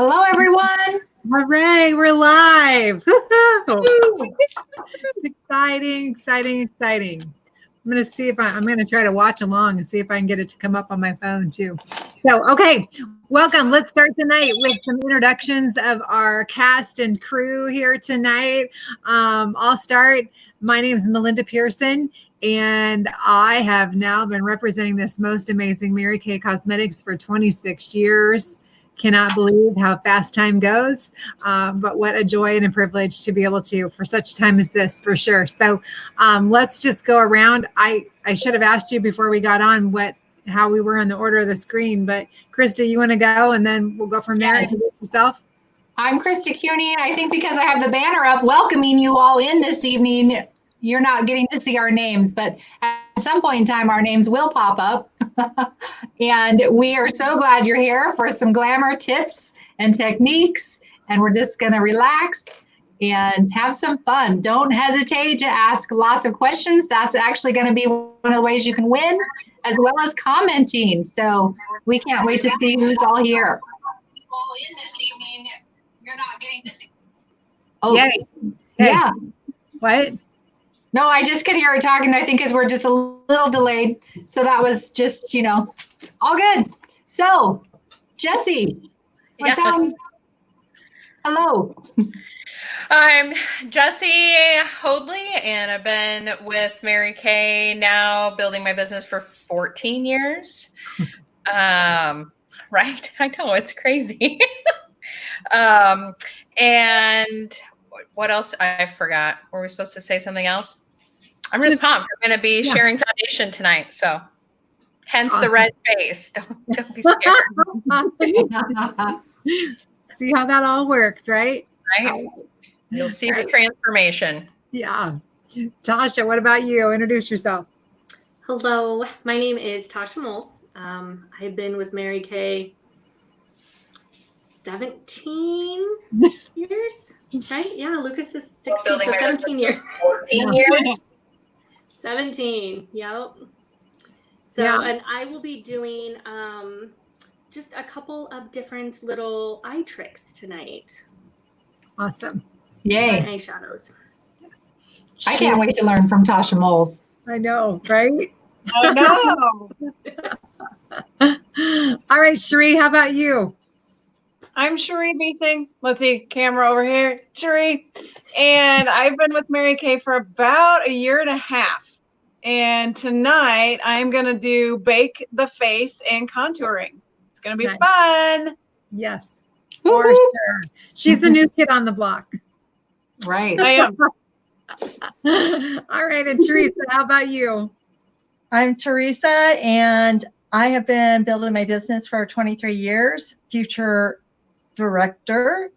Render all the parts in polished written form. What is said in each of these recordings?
Hello, everyone. Hooray, we're live. It's exciting, exciting, exciting. I'm going to see if I'm going to try to watch along and see if I can get it to come up on my phone too. So, okay, welcome. Let's start tonight with some introductions of our cast and crew here tonight. I'll start. My name is Melinda Pearson, and I have now been representing this most amazing Mary Kay Cosmetics for 26 years. Cannot believe how fast time goes, but what a joy and a privilege to be able to for such time as this, for sure. So let's just go around. I should have asked you before we got on how we were in the order of the screen, but Krista, you want to go and then we'll go from there. Yes. Introduce yourself. I'm Krista Cuny, and I think because I have the banner up welcoming you all in this evening, you're not getting to see our names, but at some point in time, our names will pop up. And we are so glad you're here for some glamour tips and techniques. And we're just going to relax and have some fun. Don't hesitate to ask lots of questions. That's actually going to be one of the ways you can win, as well as commenting. So we can't wait to see who's all here. All in this evening, you're not getting to see. Oh, yay. Yeah. What? No, I just could hear her talking, I think, because we're just a little delayed. So that was just, all good. So, Jessie, hello. I'm Jessie Hoadley, and I've been with Mary Kay now, building my business for 14 years. Right? I know, it's crazy. And what else? I forgot. Were we supposed to say something else? I'm just pumped. We're going to be sharing foundation tonight. So hence the red face. Don't be scared. See how that all works, right? Right? You'll see the transformation. Yeah. Tasha, what about you? Introduce yourself. Hello, my name is Tasha Moltz. I've been with Mary Kay 17 years, right? Yeah, Lucas is 16, so 17 years. 14 years. 17, yep. So, and I will be doing just a couple of different little eye tricks tonight. Awesome. Yay. Eyeshadows. I can't wait to learn from Tasha Moles. I know, right? I know. All right, Cherie, how about you? I'm Cherie Beating. Let's see, camera over here. Cherie. And I've been with Mary Kay for about a year and a half. And tonight I'm going to do bake the face and contouring. It's going to be fun. Yes, for sure. She's the new kid on the block. Right. I am. All right, and Teresa, how about you? I'm Teresa, and I have been building my business for 23 years, future director.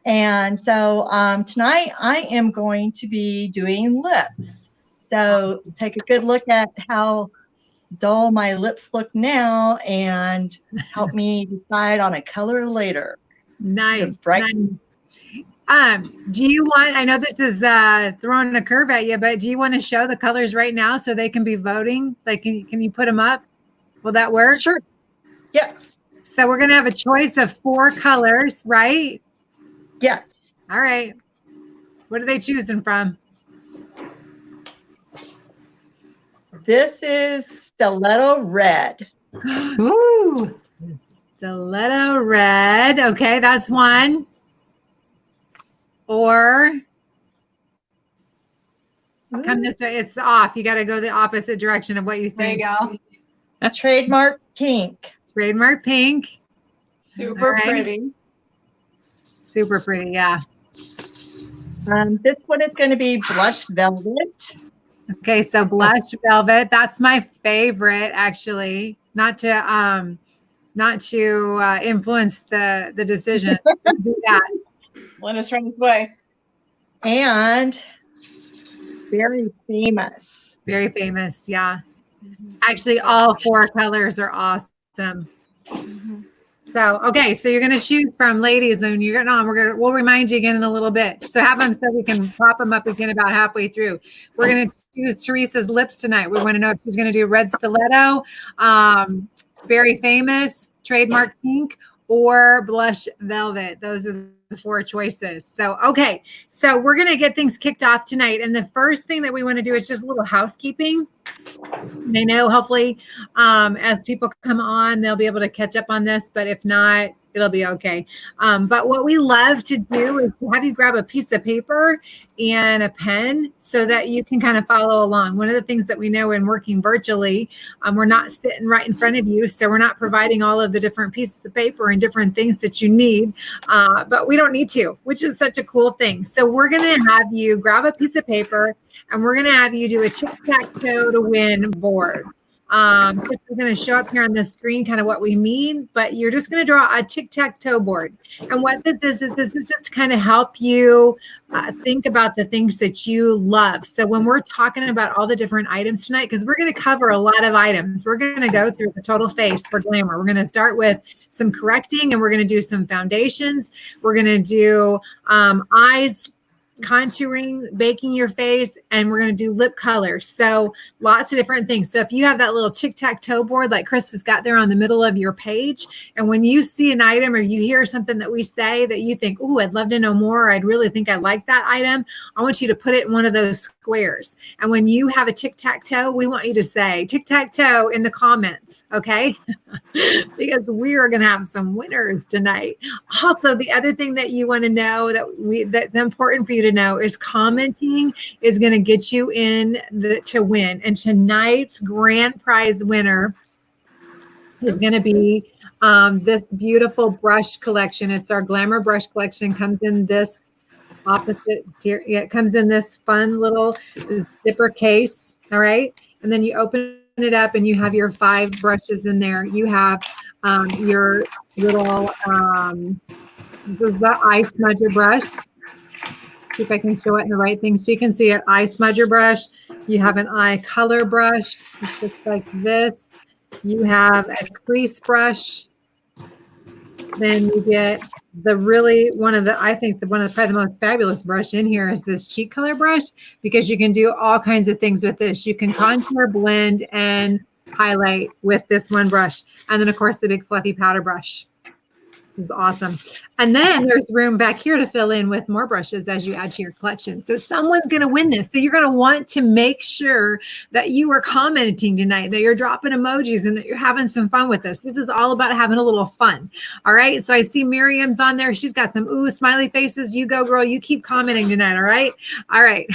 And so tonight I am going to be doing lips. So take a good look at how dull my lips look now and help me decide on a color later. Nice. Do you want, I know this is throwing a curve at you, but do you want to show the colors right now so they can be voting? Like, can you put them up? Will that work? Sure. Yes. So we're going to have a choice of 4 colors, right? Yeah. All right. What are they choosing from? This is Stiletto Red. Ooh. Stiletto Red. Okay, that's one. Or come this way. It's off. You got to go the opposite direction of what you think. There you go. Trademark Pink. Trademark Pink. Super pretty. Super pretty, yeah. This one is going to be Blush Velvet. Okay, so Blush Velvet. That's my favorite, actually. Not to influence the decision. Do that. Linda's trying this way. And Very Famous. Very Famous, yeah. Actually, all 4 colors are awesome. So, okay, so you're going to choose from, ladies, and we'll remind you again in a little bit. So have them so we can pop them up again about halfway through. We're going to choose Teresa's lips tonight. We want to know if she's going to do Red Stiletto, Very Famous, Trademark Pink, or blush velvet. Those are the 4 choices. So, okay. So we're going to get things kicked off tonight. And the first thing that we want to do is just a little housekeeping. They know, hopefully, as people come on, they'll be able to catch up on this. But if not, it'll be okay. But what we love to do is to have you grab a piece of paper and a pen so that you can kind of follow along. One of the things that we know in working virtually, we're not sitting right in front of you, so we're not providing all of the different pieces of paper and different things that you need, but we don't need to, which is such a cool thing. So we're going to have you grab a piece of paper and we're going to have you do a tic-tac-toe to win board. This is going to show up here on the screen kind of what we mean, but you're just going to draw a tic-tac-toe board. And what this is just to kind of help you think about the things that you love. So when we're talking about all the different items tonight, because we're going to cover a lot of items, we're going to go through the total face for glamour. We're going to start with some correcting and we're going to do some foundations. We're going to do eyes, contouring, baking your face, and we're going to do lip color. So lots of different things. So if you have that little tic-tac-toe board like Chris has got there on the middle of your page, and when you see an item or you hear something that we say that you think, oh, I'd love to know more, I'd really think I like that item, I want you to put it in one of those squares. And when you have a tic-tac-toe, we want you to say tic-tac-toe in the comments, okay? Because we are going to have some winners tonight. Also, the other thing that you want to know that's important for you to know is commenting is going to get you in to win. And tonight's grand prize winner is going to be this beautiful brush collection. It's our Glamour brush collection. Comes in this opposite here. It comes in this fun little zipper case. All right. And then you open it up and you have your 5 brushes in there. You have your little, this is the eye smudger brush. See if I can show it in the right thing. So you can see an eye smudger brush. You have an eye color brush. It looks like this. You have a crease brush. Then you get probably the most fabulous brush in here is this cheek color brush, because you can do all kinds of things with this. You can contour, blend, and highlight with this one brush. And then of course the big fluffy powder brush. This is awesome. And then there's room back here to fill in with more brushes as you add to your collection. So someone's going to win this. So you're going to want to make sure that you are commenting tonight, that you're dropping emojis, and that you're having some fun with this. This is all about having a little fun. All right. So I see Miriam's on there. She's got some smiley faces. You go, girl. You keep commenting tonight. All right. All right.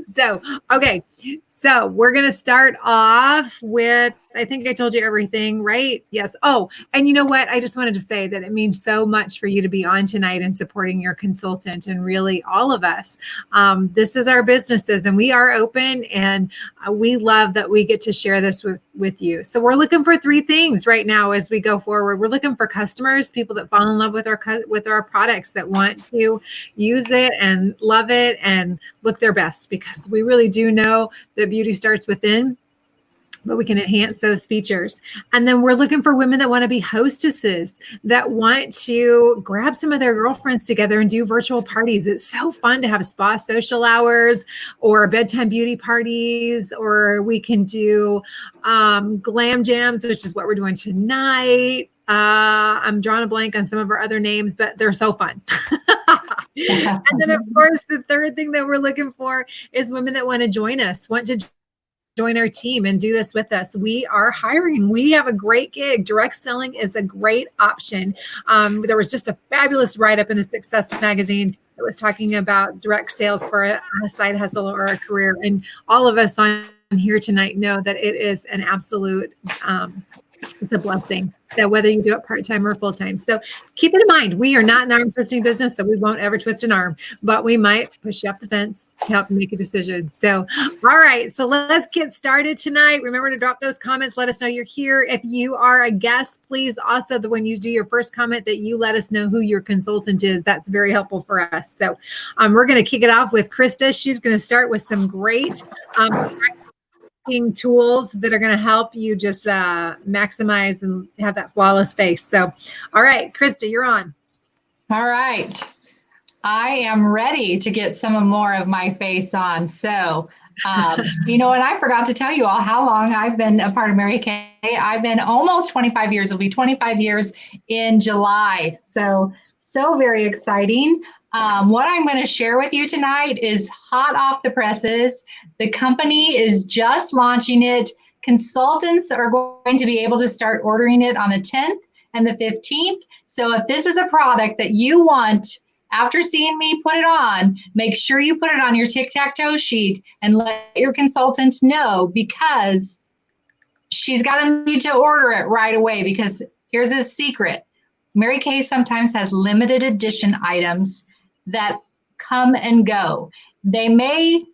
So, okay. So we're going to start off with, I think I told you everything, right? Yes. Oh, and you know what? I just wanted to say that it means so much for you to be on tonight and supporting your consultant, and really all of us. This is our businesses and we are open, and we love that we get to share this with you. So we're looking for 3 things right now as we go forward. We're looking for customers, people that fall in love with our products, that want to use it and love it and look their best, because we really do know that beauty starts within, but we can enhance those features. And then we're looking for women that want to be hostesses, that want to grab some of their girlfriends together and do virtual parties. It's so fun to have spa social hours or bedtime beauty parties, or we can do glam jams, which is what we're doing tonight. I'm drawing a blank on some of our other names, but they're so fun. And then of course, the third thing that we're looking for is women that want to join us, want to join our team and do this with us. We are hiring. We have a great gig. Direct selling is a great option. There was just a fabulous write-up in the Success magazine that was talking about direct sales for a side hustle or a career. And all of us on here tonight know that it is an absolute, it's a blessing. So whether you do it part-time or full-time. So keep it in mind, we are not in the arm twisting business, so we won't ever twist an arm, but we might push you up the fence to help you make a decision. So, all right, so let's get started tonight. Remember to drop those comments. Let us know you're here. If you are a guest, please also, when you do your first comment, that you let us know who your consultant is. That's very helpful for us. So we're going to kick it off with Krista. She's going to start with some great tools that are going to help you just maximize and have that flawless face. So, all right, Krista, you're on. All right. I am ready to get some more of my face on. So And I forgot to tell you all how long I've been a part of Mary Kay. I've been almost 25 years. It'll be 25 years in July. So very exciting. What I'm going to share with you tonight is hot off the presses. The company is just launching it. Consultants are going to be able to start ordering it on the 10th and the 15th. So if this is a product that you want, after seeing me put it on, make sure you put it on your tic-tac-toe sheet and let your consultant know, because she's going to need to order it right away, because here's a secret. Mary Kay sometimes has limited edition items that come and go. They may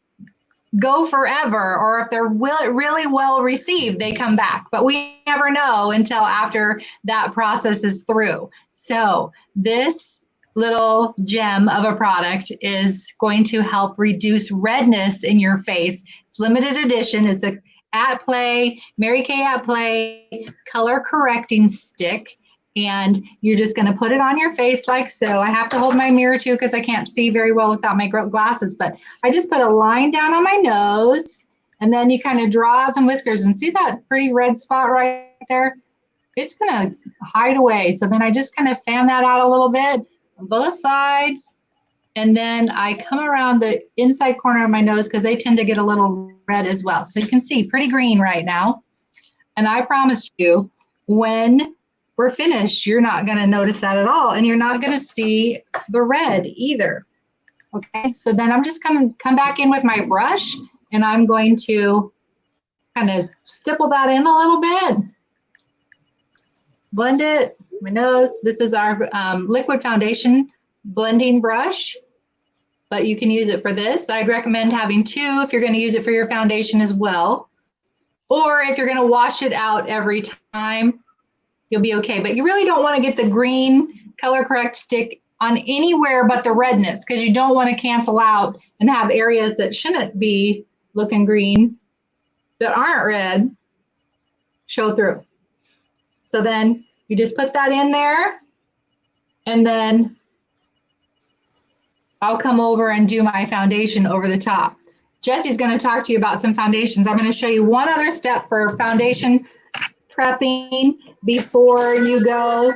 go forever, or if they're really well received, they come back. But we never know until after that process is through. So this little gem of a product is going to help reduce redness in your face. It's limited edition. It's a At Play, Mary Kay At Play color correcting stick. And you're just going to put it on your face like so. I have to hold my mirror too, because I can't see very well without my glasses. But I just put a line down on my nose, and then you kind of draw out some whiskers. And see that pretty red spot right there? It's going to hide away. So then I just kind of fan that out a little bit on both sides. And then I come around the inside corner of my nose, because they tend to get a little red as well. So you can see pretty green right now. And I promise you, when we're finished, you're not going to notice that at all, and you're not going to see the red either. Okay, so then I'm just come back in with my brush, and I'm going to kind of stipple that in a little bit, blend it, my nose. This is our liquid foundation blending brush, but you can use it for this. I'd recommend having two if you're going to use it for your foundation as well, or if you're going to wash it out every time, you'll be okay. But you really don't want to get the green color correct stick on anywhere but the redness, because you don't want to cancel out and have areas that shouldn't be looking green, that aren't red, show through. So then you just put that in there, and then I'll come over and do my foundation over the top. Jesse's going to talk to you about some foundations. I'm going to show you one other step for foundation prepping before you go.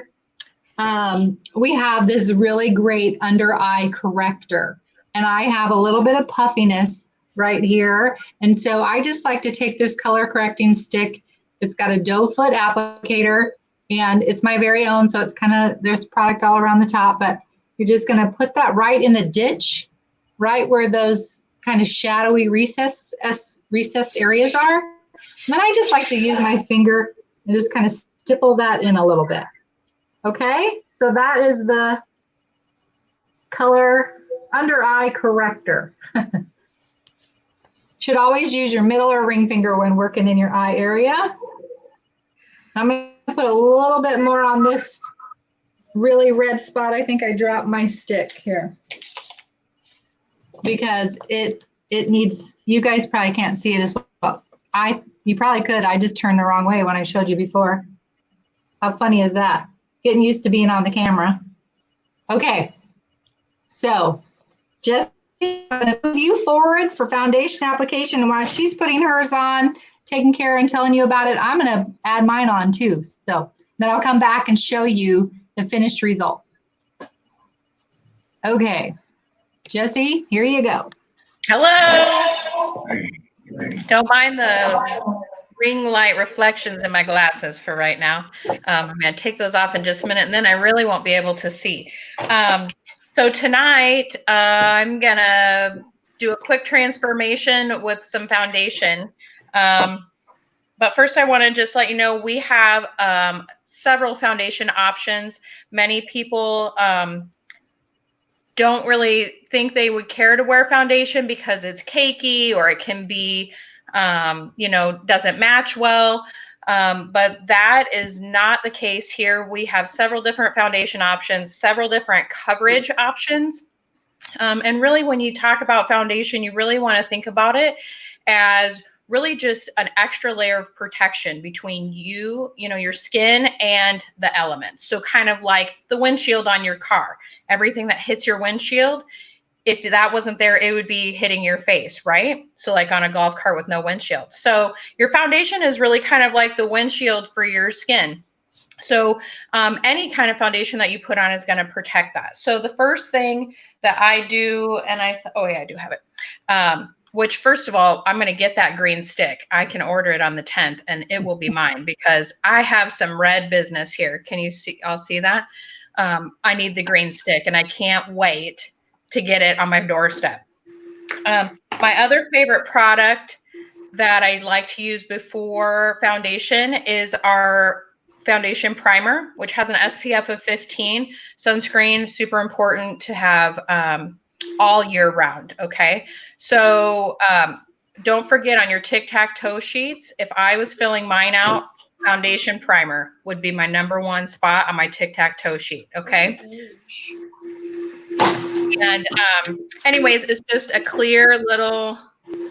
We have this really great under eye corrector, and I have a little bit of puffiness right here. And so I just like to take this color correcting stick. It's got a doe foot applicator, and it's my very own. So it's kind of, there's product all around the top, but you're just going to put that right in the ditch, right where those kind of shadowy recessed areas are. And then I just like to use my finger and just kind of stipple that in a little bit. Okay, so that is the color under eye corrector. Should always use your middle or ring finger when working in your eye area. I'm going to put a little bit more on this really red spot. I think I dropped my stick here, because it needs, you guys probably can't see it as well. You probably could. I just turned the wrong way when I showed you before. How funny is that? Getting used to being on the camera. Okay, so just I'm going to move you forward for foundation application. And while she's putting hers on, taking care and telling you about it, I'm going to add mine on too. So then I'll come back and show you the finished result. Okay, Jesse, here you go. Hello. Don't mind the ring light reflections in my glasses for right now. I'm going to take those off in just a minute, and then I really won't be able to see. So tonight, I'm going to do a quick transformation with some foundation. But first, I want to just let you know we have several foundation options. Many people don't really think they would care to wear foundation because it's cakey, or it can be, doesn't match well. But that is not the case here. We have several different foundation options, several different coverage options. And really, when you talk about foundation, you really want to think about it as really just an extra layer of protection between your skin and the elements. So kind of like the windshield on your car. Everything that hits your windshield if that wasn't there, it would be hitting your face, right? So like on a golf cart with no windshield. So your foundation is really kind of like the windshield for your skin. So any kind of foundation that you put on is going to protect that. So the first thing that I do, and oh yeah, I do have it. Which first of all, I'm going to get that green stick. I can order it on the 10th and it will be mine because I have some red business here. Can you see? I'll see that. I need the green stick and I can't wait to get it on my doorstep. My other favorite product that I like to use before foundation is our foundation primer, which has an SPF of 15. Sunscreen, super important to have all year round, okay? So don't forget on your tic-tac-toe sheets, if I was filling mine out, foundation primer would be my #1 spot on my tic-tac-toe sheet, okay? And anyways, it's just a clear little,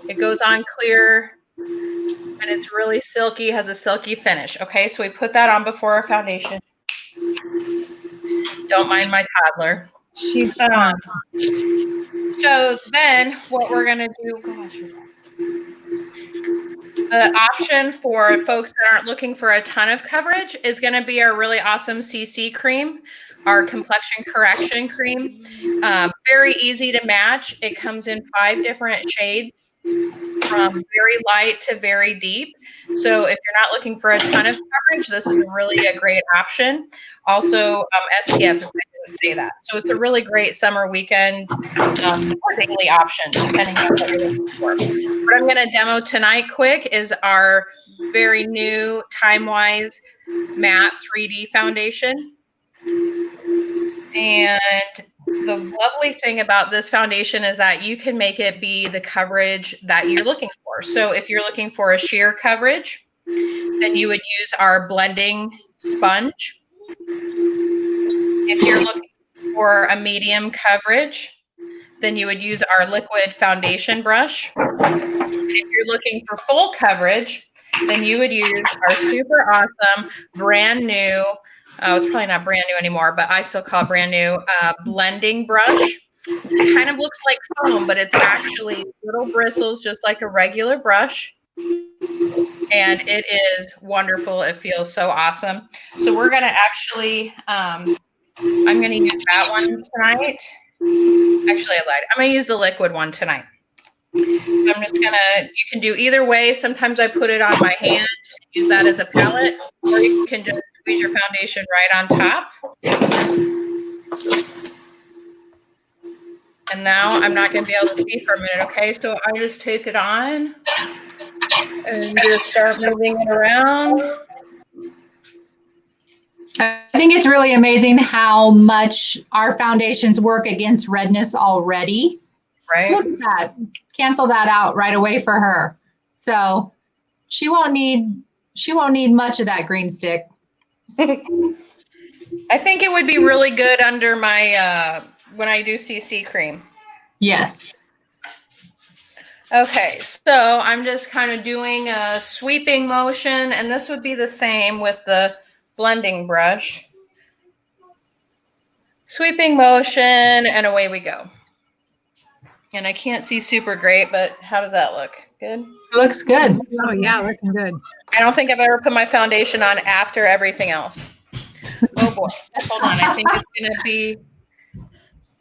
it goes on clear and it's really silky, has a silky finish. Okay, so we put that on before our foundation. Don't mind my toddler. She's so then what we're gonna do, the option for folks that aren't looking for a ton of coverage is gonna be our really awesome CC cream, our complexion correction cream. Very easy to match. It comes in 5 different shades, from very light to very deep. So if you're not looking for a ton of coverage, this is really a great option. Also, SPF, if I didn't say that. So it's a really great summer weekend or daily option, depending on what you're looking for. What I'm going to demo tonight quick is our very new Time-Wise Matte 3D Foundation. And the lovely thing about this foundation is that you can make it be the coverage that you're looking for. So if you're looking for a sheer coverage, then you would use our blending sponge. If you're looking for a medium coverage, then you would use our liquid foundation brush. And if you're looking for full coverage, then you would use our super awesome, brand new, it's probably not brand new anymore, but I still call it brand new, blending brush. It kind of looks like foam, but it's actually little bristles, just like a regular brush. And it is wonderful. It feels so awesome. So we're going to actually, I'm going to use that one tonight. Actually, I lied. I'm going to use the liquid one tonight. So I'm just going to, you can do either way. Sometimes I put it on my hand, use that as a palette, or you can just squeeze your foundation right on top. And now I'm not going to be able to see for a minute, okay? So I just take it on and just start moving it around. I think it's really amazing how much our foundations work against redness already. Right. So look at that. Cancel that out right away for her. So she won't need much of that green stick. I think it would be really good under my when I do CC cream. Yes. Okay, so I'm just kind of doing a sweeping motion, and this would be the same with the blending brush. Sweeping motion, and away we go. And I can't see super great, but how does that look? Good? It looks good. Oh yeah, looking good. I don't think I've ever put my foundation on after everything else. Oh boy, hold on, I think it's gonna be,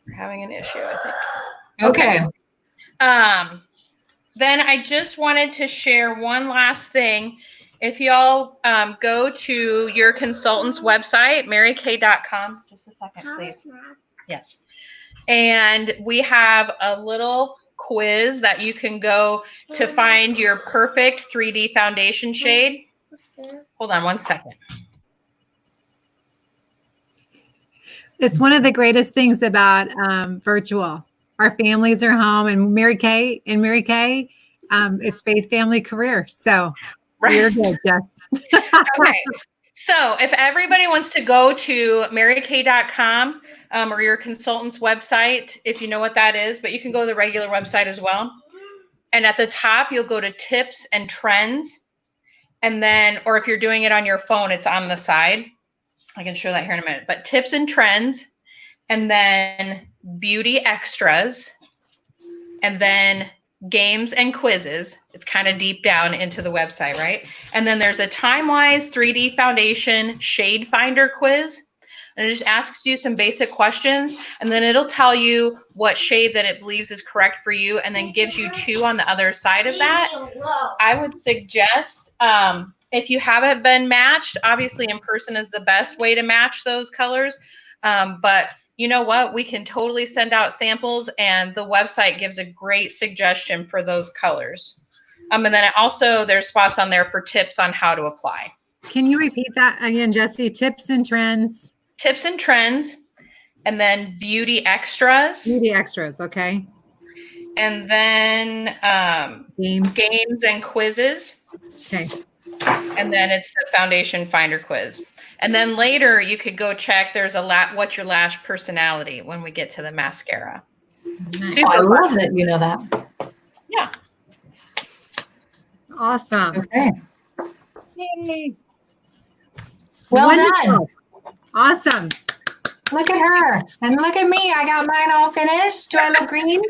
we're having an issue, I think. Okay. Then I just wanted to share one last thing. If y'all go to your consultant's website, marykay.com, just a second, please. Yes. And we have a little quiz that you can go to find your perfect 3D foundation shade. Hold on one second. It's one of the greatest things about virtual. Our families are home, and Mary Kay, it's faith, family, career. So you're good, Jess. Okay. So if everybody wants to go to marykay.com or your consultant's website, if you know what that is, but you can go to the regular website as well. And at the top, you'll go to tips and trends. And then, or if you're doing it on your phone, it's on the side. I can show that here in a minute. But tips and trends, and then beauty extras. and then games and quizzes. It's kind of deep down into the website, right? And then there's a time-wise 3D foundation shade finder quiz. And it just asks you some basic questions, and then it'll tell you what shade that it believes is correct for you, and then gives you 2 on the other side of that. I would suggest, if you haven't been matched, obviously in person is the best way to match those colors. But you know what? We can totally send out samples, and the website gives a great suggestion for those colors. And then also there's spots on there for tips on how to apply. Can you repeat that again, Jesse? Tips and trends. Tips and trends, and then beauty extras. Beauty extras, okay. And then games and quizzes. Okay. And then it's the foundation finder quiz. And then later you could go check, there's what's your lash personality when we get to the mascara. Nice. Oh, I love that you know that. Yeah. Awesome. Okay. Yay. Well Wonderful. done. Awesome. Look at her. And look at me. I got mine all finished. Do I look green?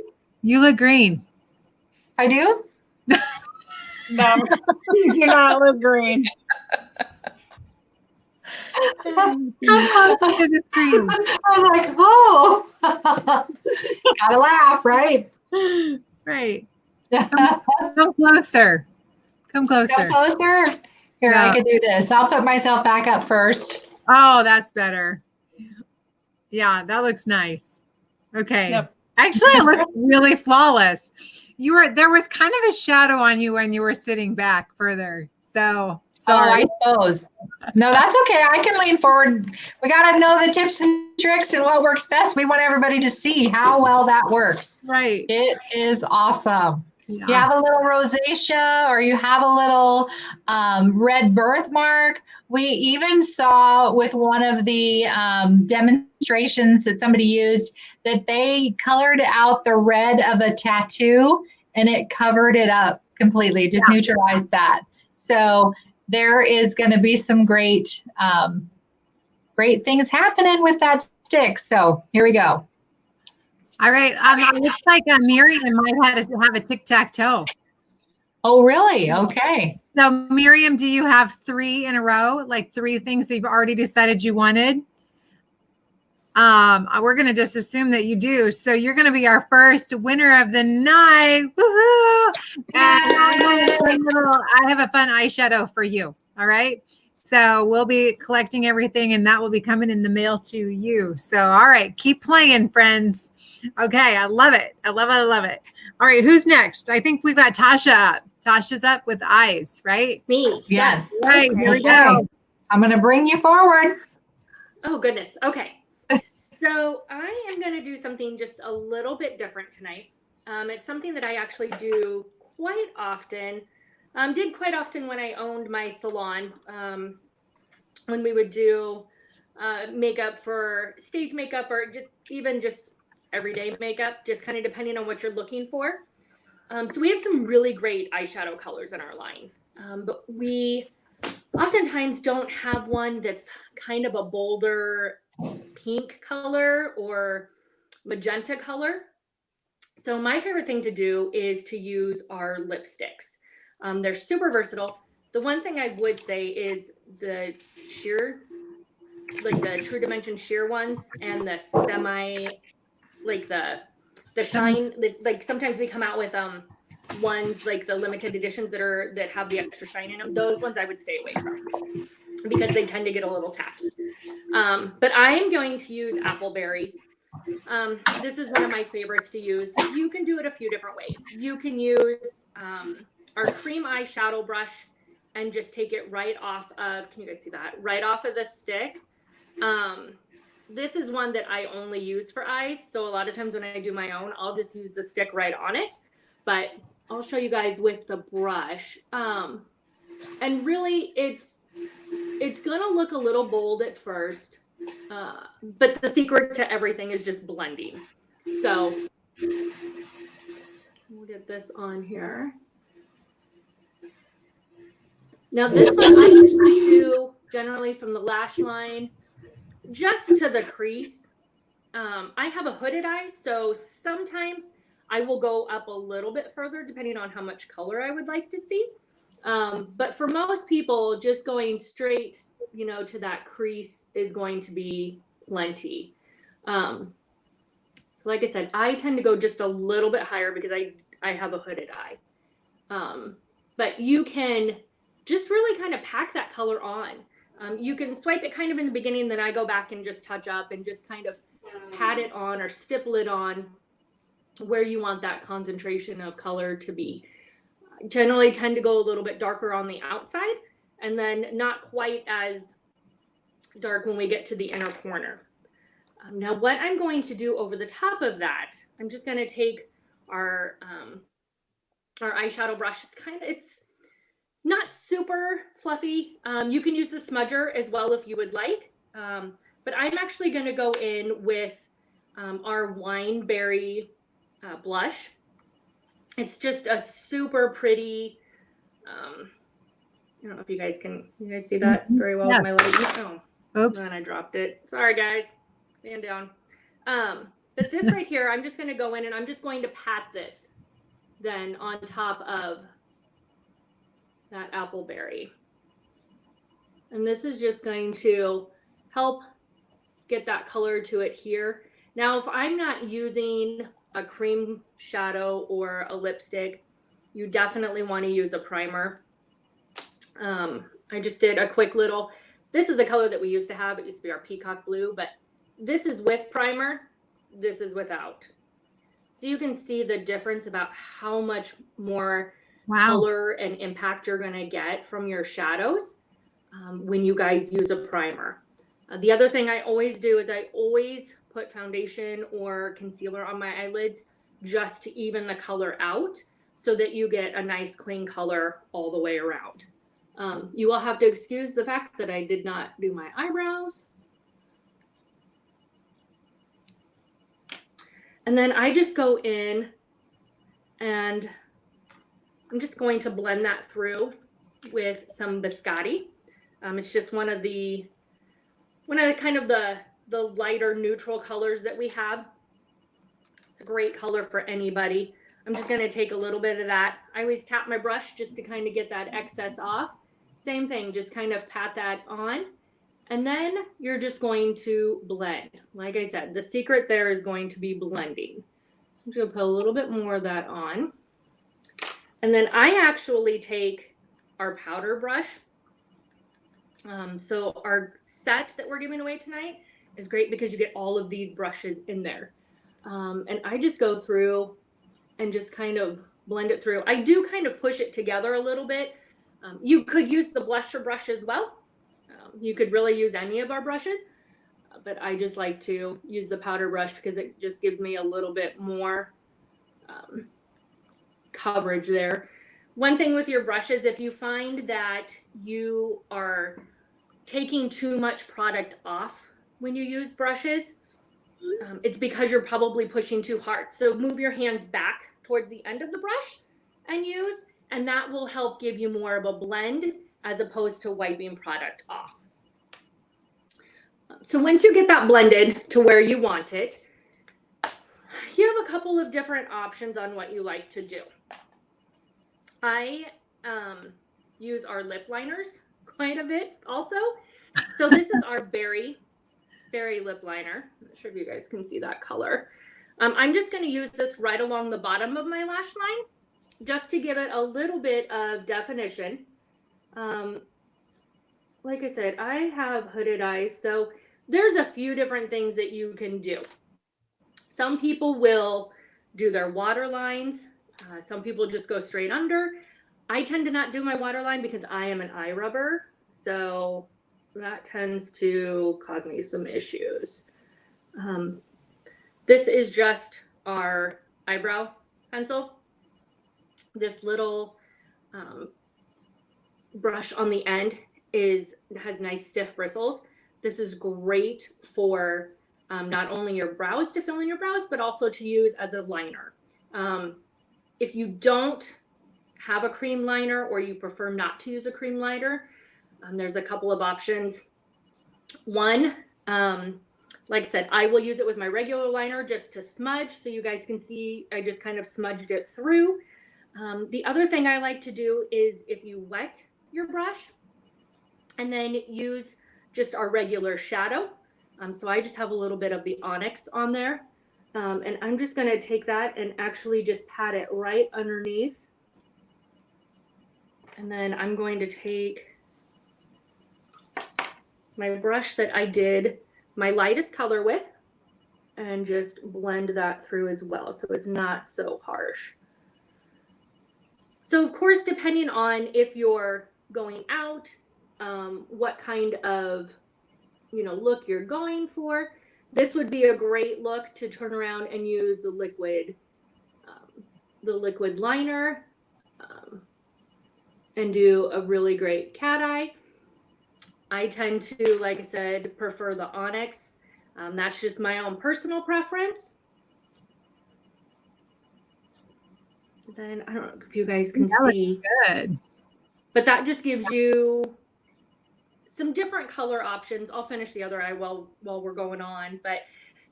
You look green. I do? No, you do not look green. Come close to the screen. I'm like, oh. Gotta laugh, right? Right. Come Come closer. Come closer. closer. Here, Yeah. I can do this. I'll put myself back up first. Oh, that's better. Yeah, that looks nice. Okay. Yep. Actually, it looks really flawless. There was kind of a shadow on you when you were sitting back further. So sorry. Oh, I suppose. No, that's okay. I can lean forward. We got to know the tips and tricks and what works best. We want everybody to see how well that works. Right. It is awesome. Yeah. You have a little rosacea or you have a little red birthmark. We even saw with one of the demonstrations that somebody used that they colored out the red of a tattoo and it covered it up completely, just neutralized that. So there is going to be some great things happening with that stick. So here we go. All right. It looks like Miriam might have a tic-tac-toe. Oh, really? Okay. So Miriam, do you have 3 in a row? Like 3 things that you've already decided you wanted? We're going to just assume that you do. So you're going to be our first winner of the night. Woohoo! And I have a fun eyeshadow for you. All right. So we'll be collecting everything and that will be coming in the mail to you. So, all right, keep playing, friends. Okay. I love it. I love it. I love it. All right. Who's next? I think we've got Tasha up. Tasha's up with eyes, right? Me. Yes. All right. Here we Okay. go. I'm going to bring you forward. Oh, goodness. Okay. So I am going to do something just a little bit different tonight. It's something that I actually do quite often. Did quite often when I owned my salon, when we would do makeup for stage makeup or just everyday makeup, just kind of depending on what you're looking for. So we have some really great eyeshadow colors in our line, but we oftentimes don't have one that's kind of a bolder pink color or magenta color. So my favorite thing to do is to use our lipsticks. They're super versatile. The one thing I would say is the sheer, like the True Dimension sheer ones and the semi, like the shine, like sometimes we come out with ones like the limited editions that have the extra shine in them. Those ones I would stay away from because they tend to get a little tacky. But I am going to use Appleberry. This is one of my favorites to use. You can do it a few different ways. You can use our cream eyeshadow brush and just take it right off of, can you guys see that? Right off of the stick. This is one that I only use for eyes. So a lot of times when I do my own, I'll just use the stick right on it. But I'll show you guys with the brush. And really it's gonna look a little bold at first. But the secret to everything is just blending. So we'll get this on here. Now this one I usually do generally from the lash line just to the crease. I have a hooded eye, so sometimes I will go up a little bit further depending on how much color I would like to see. But for most people, just going straight, to that crease is going to be plenty. So like I said, I tend to go just a little bit higher because I have a hooded eye. But you can just really kind of pack that color on. You can swipe it kind of in the beginning, then I go back and just touch up and just kind of pat it on or stipple it on where you want that concentration of color to be. I generally tend to go a little bit darker on the outside and then not quite as dark when we get to the inner corner. Now what I'm going to do over the top of that, I'm just going to take our eyeshadow brush. It's not super fluffy. You can use the smudger as well if you would like. But I'm actually going to go in with our Wineberry blush. It's just a super pretty, I don't know if you guys see that very well with my light. Oh, oops. And I dropped it. Sorry guys, stand down. But this right here, I'm just going to go in and I'm just going to pat this then on top of that appleberry. And this is just going to help get that color to it here. Now, if I'm not using a cream shadow or a lipstick, you definitely want to use a primer. I just did a quick little, this is a color that we used to have. It used to be our peacock blue, but this is with primer. This is without. So you can see the difference about how much more color and impact you're going to get from your shadows when you guys use a primer. The other thing I always do is I always put foundation or concealer on my eyelids just to even the color out so that you get a nice clean color all the way around. You will have to excuse the fact that I did not do my eyebrows. And then I just go in and I'm just going to blend that through with some biscotti. It's just one of the kind of the lighter neutral colors that we have. It's a great color for anybody. I'm just going to take a little bit of that. I always tap my brush just to kind of get that excess off. Same thing, just kind of pat that on. And then you're just going to blend. Like I said, the secret there is going to be blending. So I'm just going to put a little bit more of that on. And then I actually take our powder brush. So our set that we're giving away tonight is great because you get all of these brushes in there. And I just go through and just kind of blend it through. I do kind of push it together a little bit. You could use the blusher brush as well. You could really use any of our brushes, but I just like to use the powder brush because it just gives me a little bit more coverage there. One thing with your brushes, if you find that you are taking too much product off when you use brushes, it's because you're probably pushing too hard. So move your hands back towards the end of the brush and use, and that will help give you more of a blend as opposed to wiping product off. So once you get that blended to where you want it, you have a couple of different options on what you like to do. I use our lip liners quite a bit also. So this is our berry lip liner. I'm not sure if you guys can see that color. I'm just going to use this right along the bottom of my lash line just to give it a little bit of definition. Like I said, I have hooded eyes, so there's a few different things that you can do. Some people will do their water lines. Some people just go straight under. I tend to not do my waterline because I am an eye rubber, so that tends to cause me some issues. This is just our eyebrow pencil. This little brush on the end has nice stiff bristles. This is great for not only your brows, to fill in your brows, but also to use as a liner. If you don't have a cream liner or you prefer not to use a cream liner, there's a couple of options. One, Like I said, I will use it with my regular liner just to smudge, so you guys can see I just kind of smudged it through. The other thing I like to do is if you wet your brush and then use just our regular shadow. So I just have a little bit of the onyx on there. And I'm just going to take that and actually just pat it right underneath. And then I'm going to take my brush that I did my lightest color with and just blend that through as well, so it's not so harsh. So of course, depending on if you're going out, what kind of look you're going for, this would be a great look to turn around and use the liquid liner and do a really great cat eye. I tend to, like I said, prefer the onyx. That's just my own personal preference. Then I don't know if you guys can see. Good. But that just gives you some different color options. I'll finish the other eye while we're going on, but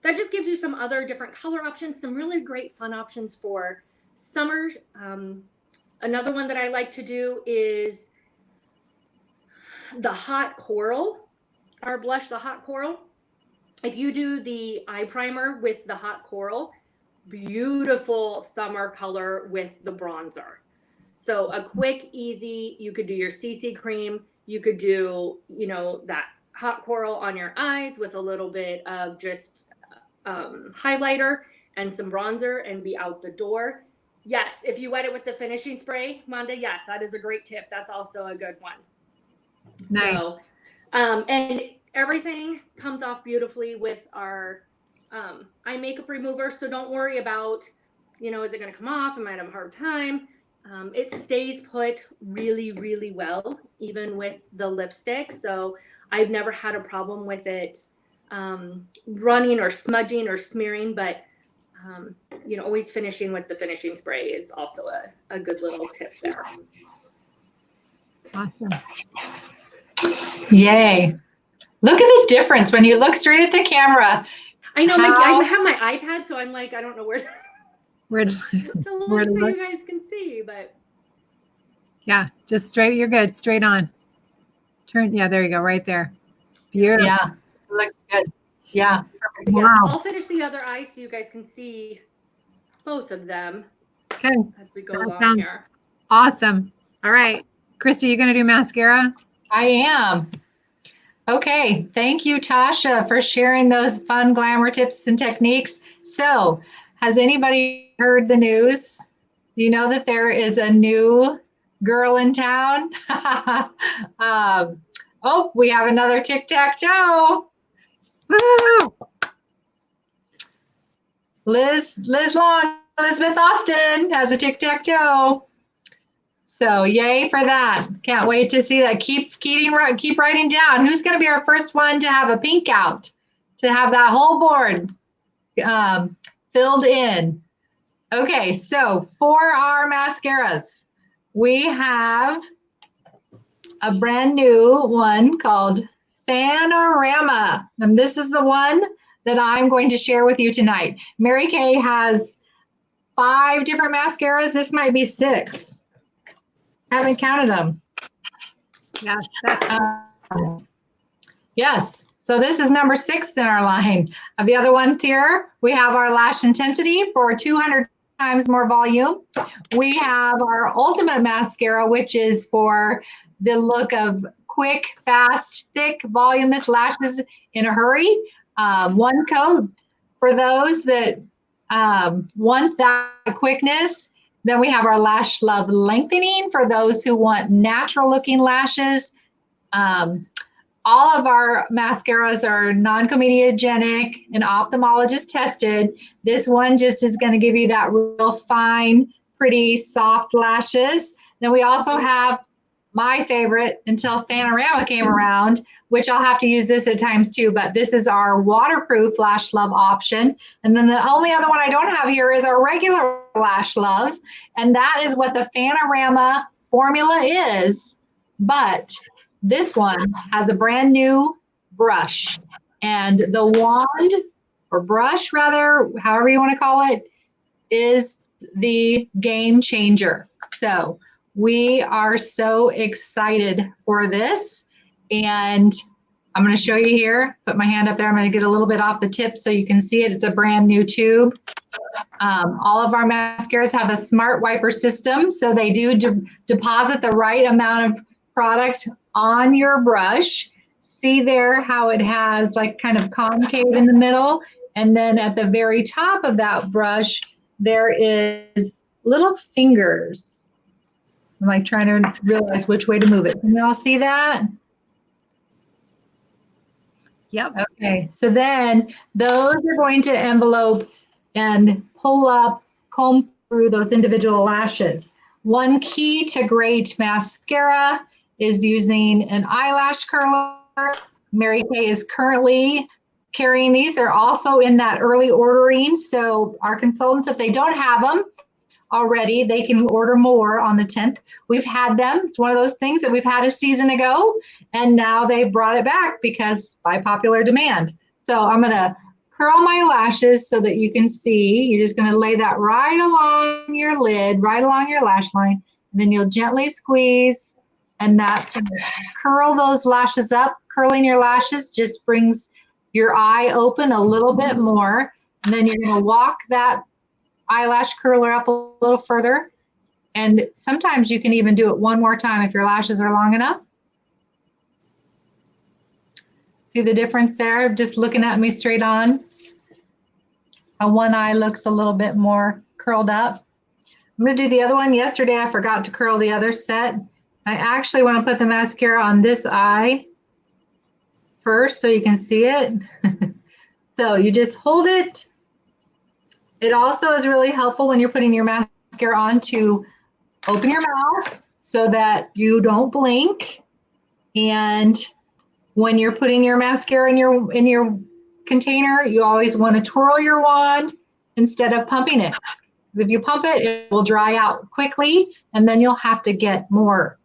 that just gives you some other different color options, some really great fun options for summer. Another one that I like to do is the hot coral, our blush, the hot coral. If you do the eye primer with the hot coral, beautiful summer color with the bronzer. So a quick, easy, you could do your CC cream, you could do, that hot coral on your eyes with a little bit of just highlighter and some bronzer and be out the door. Yes, if you wet it with the finishing spray, Monda, yes, that is a great tip. That's also a good one. Nice. So, and everything comes off beautifully with our eye makeup remover. So don't worry about, is it going to come off? I might have a hard time. It stays put really, really well, even with the lipstick. So I've never had a problem with it running or smudging or smearing, but always finishing with the finishing spray is also a good little tip there. Awesome. Yay. Look at the difference when you look straight at the camera. I know, I have my iPad, so I'm like, I don't know where Where to look so you guys can see, but. Yeah, just straight. You're good. Straight on. Turn. Yeah, there you go. Right there. Beautiful. Yeah, it looks good. Yeah. Yes, Wow. I'll finish the other eye so you guys can see both of them Okay. as we go That along sounds here. awesome. All right. Christy, you going to do mascara? I am. Okay, thank you, Tasha, for sharing those fun glamour tips and techniques. So, has anybody heard the news? Do you know that there is a new girl in town? Oh, we have another tic-tac-toe. Woo! Liz Long, Elizabeth Austin has a tic-tac-toe. So yay for that. Can't wait to see that. Keep writing down. Who's going to be our first one to have a pink out, to have that whole board filled in? Okay, so for our mascaras, we have a brand new one called Fanorama. And this is the one that I'm going to share with you tonight. Mary Kay has 5 different mascaras. This might be 6. Haven't counted them. Yes. Yes. So this is number 6 in our line. Of the other ones here, we have our Lash Intensity for 200 times more volume. We have our Ultimate Mascara, which is for the look of quick, fast, thick, voluminous lashes in a hurry. One coat for those that want that quickness. Then we have our Lash Love Lengthening for those who want natural looking lashes. All of our mascaras are non-comedogenic and ophthalmologist tested. This one just is going to give you that real fine, pretty, soft lashes. Then we also have my favorite until Fanorama came around, which I'll have to use this at times too, but this is our waterproof Lash Love option. And then the only other one I don't have here is our regular Lash Love, and that is what the Fanorama formula is, but this one has a brand new brush. And the wand or brush, rather, however you want to call it, is the game changer. So we are so excited for this. And I'm going to show you here. Put my hand up there. I'm going to get a little bit off the tip so you can see it. It's a brand new tube. All of our mascaras have a smart wiper system. So they do deposit the right amount of product on your brush. See there how it has like kind of concave in the middle. And then at the very top of that brush, there is little fingers. I'm like trying to realize which way to move it. Can you all see that? Yep. Okay, so then those are going to envelope and pull up, comb through those individual lashes. One key to great mascara is using an eyelash curler. Mary Kay is currently carrying these. They're also in that early ordering. So our consultants, if they don't have them already, they can order more on the 10th. We've had them. It's one of those things that we've had a season ago, and now they brought it back because by popular demand. So I'm going to curl my lashes so that you can see. You're just going to lay that right along your lid, right along your lash line. And then you'll gently squeeze, and that's going to curl those lashes up. Curling your lashes just brings your eye open a little bit more. And then you're going to walk that eyelash curler up a little further. And sometimes you can even do it one more time if your lashes are long enough. See the difference there? Just looking at me straight on. How one eye looks a little bit more curled up. I'm going to do the other one. Yesterday I forgot to curl the other set. I actually want to put the mascara on this eye first so you can see it. So you just hold it. It also is really helpful when you're putting your mascara on to open your mouth so that you don't blink. And when you're putting your mascara in your container, you always want to twirl your wand instead of pumping it. If you pump it, it will dry out quickly, and then you'll have to get more.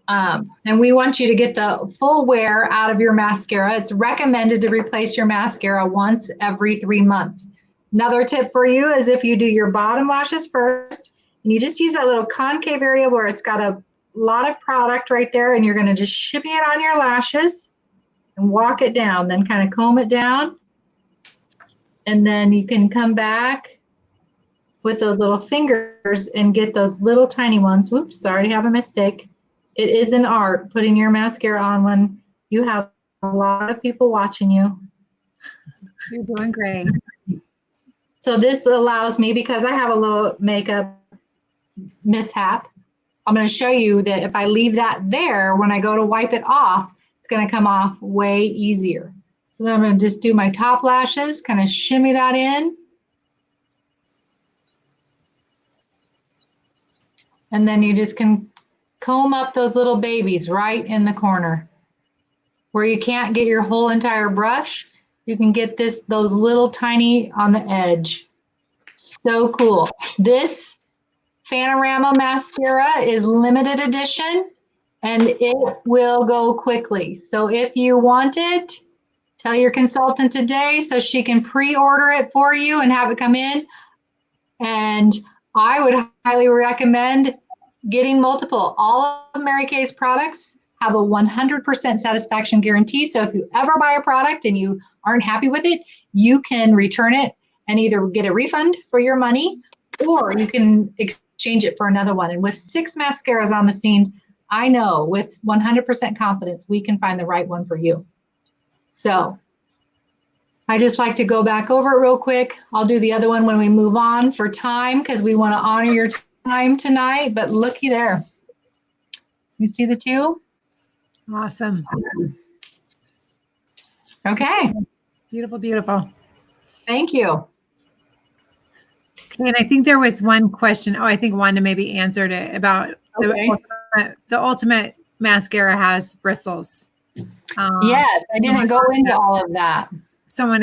And we want you to get the full wear out of your mascara. It's recommended to replace your mascara once every 3 months. Another tip for you is if you do your bottom lashes first, and you just use that little concave area where it's got a lot of product right there, and you're going to just shimmy it on your lashes and walk it down, then kind of comb it down. And then you can come back with those little fingers and get those little tiny ones. Whoops, sorry to have a mistake. It is an art putting your mascara on when you have a lot of people watching you. You're doing great. So this allows me, because I have a little makeup mishap, I'm going to show you that if I leave that there, when I go to wipe it off, it's going to come off way easier. So then I'm going to just do my top lashes, kind of shimmy that in. And then you just can comb up those little babies right in the corner. Where you can't get your whole entire brush, you can get those little tiny on the edge. So cool. This Panorama mascara is limited edition, and it will go quickly. So if you want it, tell your consultant today so she can pre-order it for you and have it come in. And I would highly recommend getting multiple. All of Mary Kay's products have a 100% satisfaction guarantee. So if you ever buy a product and you aren't happy with it, you can return it and either get a refund for your money, or you can exchange it for another one. And with 6 mascaras on the scene, I know with 100% confidence we can find the right one for you. So I just like to go back over it real quick. I'll do the other one when we move on for time, because we want to honor your time tonight. But looky there. You see the two? Awesome. Okay. Beautiful, beautiful. Thank you. Okay, and I think there was one question. Oh, I think Wanda maybe answered it about the ultimate mascara has bristles. Yes, I didn't go into all of that. Someone,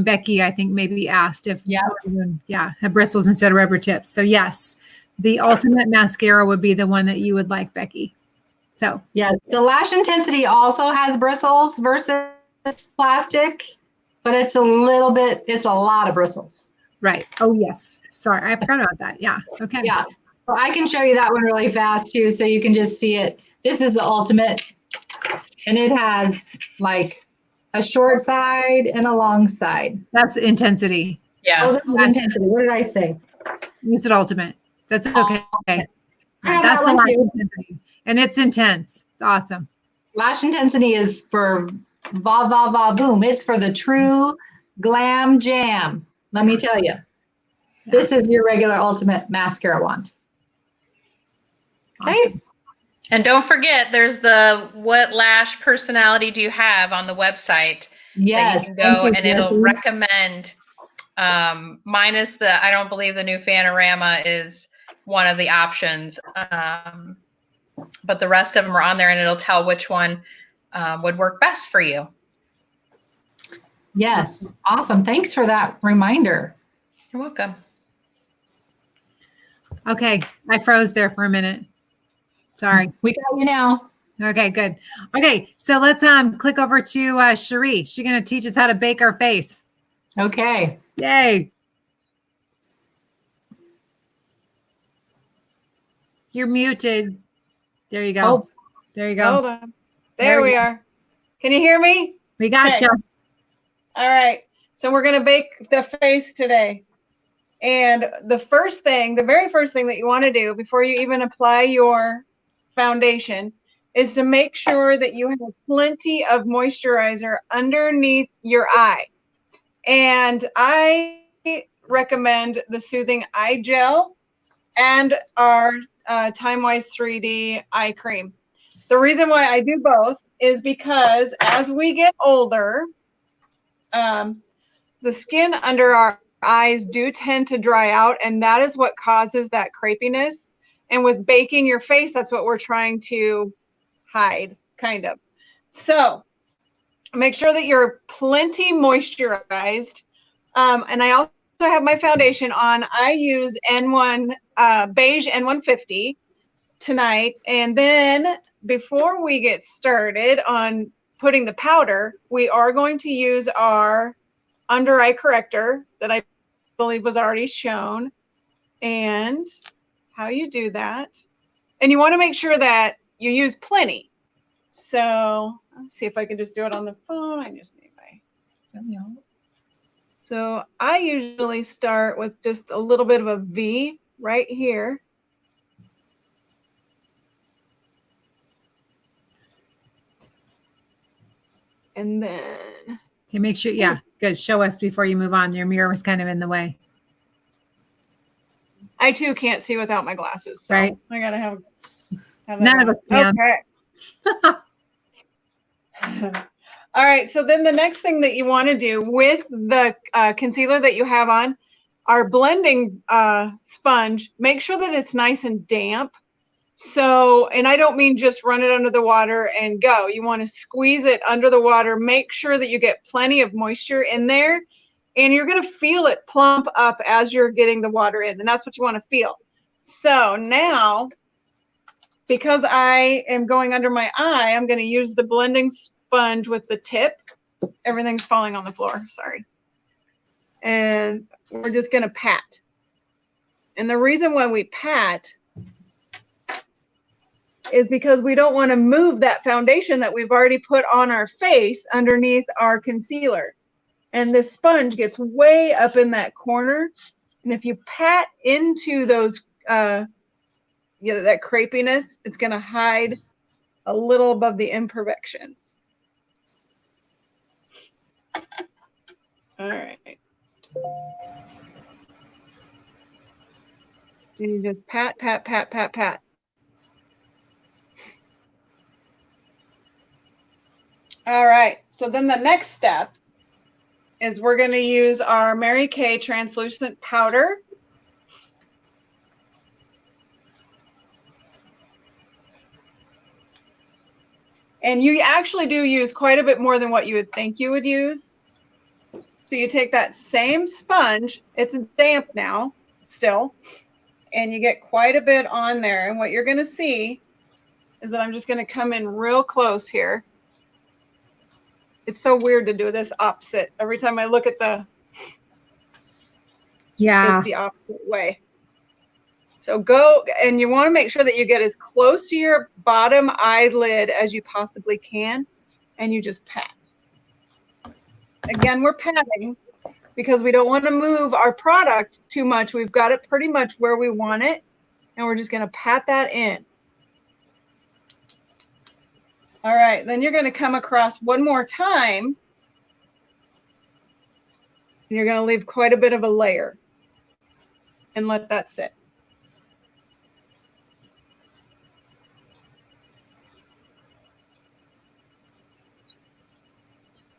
Becky, I think maybe asked if have bristles instead of rubber tips. So yes, the ultimate mascara would be the one that you would like, Becky. So yeah, the Lash Intensity also has bristles versus It's plastic, but it's a lot of bristles. Right. Oh, yes. Sorry. I forgot about that. Yeah. Okay. Yeah. So I can show you that one really fast too, so you can just see it. This is the ultimate, and it has like a short side and a long side. That's intensity. Yeah. Oh, this is intensity. What did I say? Use it ultimate. That's okay. I Yeah, have that's that the one lash too. intensity. And it's intense. It's awesome. Lash intensity is for va va va boom. It's for the true glam jam. Let me tell you, this is your regular ultimate mascara wand. Okay. Awesome. And don't forget, there's the what lash personality do you have on the website. Yes. That you can go thank you, and it'll Jessie. recommend, minus the, I don't believe the new Fanorama is one of the options. But the rest of them are on there and it'll tell which one would work best for you. Yes. Awesome. Thanks for that reminder. You're welcome. Okay. I froze there for a minute. Sorry. We got you now. Okay, good. Okay, so let's click over to Cherie. She's going to teach us how to bake our face. Okay. Yay. You're muted. There you go. Oh. There you go. Hold on. There we are. Can you hear me? We got Okay. you. All right. So we're going to bake the face today. And the very first thing that you want to do before you even apply your foundation is to make sure that you have plenty of moisturizer underneath your eye. And I recommend the Soothing Eye Gel and our Time Wise 3D eye cream. The reason why I do both is because as we get older, the skin under our eyes do tend to dry out, and that is what causes that crepiness. And with baking your face, that's what we're trying to hide, kind of. So make sure that you're plenty moisturized. And I also have my foundation on. I use N1 beige N150 tonight. And then before we get started on putting the powder, we are going to use our under eye corrector that I believe was already shown, and how you do that. And you want to make sure that you use plenty. So let's see if I can just do it on the phone. I just need my, so I usually start with just a little bit of a V right here. And then Okay, make sure. Yeah, good. Show us before you move on. Your mirror was kind of in the way. I too can't see without my glasses. So Right. I gotta have that None of on. us can. Okay. All right. So then the next thing that you want to do with the concealer that you have on, our blending sponge, make sure that it's nice and damp. So, and I don't mean just run it under the water and go. You want to squeeze it under the water. Make sure that you get plenty of moisture in there, and you're going to feel it plump up as you're getting the water in, and that's what you want to feel. So now, because I am going under my eye, I'm going to use the blending sponge with the tip. Everything's falling on the floor. Sorry. And we're just going to pat. And the reason why we pat is because we don't want to move that foundation that we've already put on our face underneath our concealer. And this sponge gets way up in that corner. And if you pat into those, that crepiness, it's going to hide a little above the imperfections. All right. And you just pat, pat, pat, pat, pat. All right, so then the next step is we're going to use our Mary Kay translucent powder. And you actually do use quite a bit more than what you would think you would use. So you take that same sponge, it's damp now still, and you get quite a bit on there. And what you're going to see is that I'm just going to come in real close here. It's so weird to do this opposite. Every time I look at Yeah. it's the opposite way. So go, and you want to make sure that you get as close to your bottom eyelid as you possibly can, and you just pat. Again, we're patting because we don't want to move our product too much. We've got it pretty much where we want it, and we're just going to pat that in. All right, then you're going to come across one more time. And you're going to leave quite a bit of a layer and let that sit.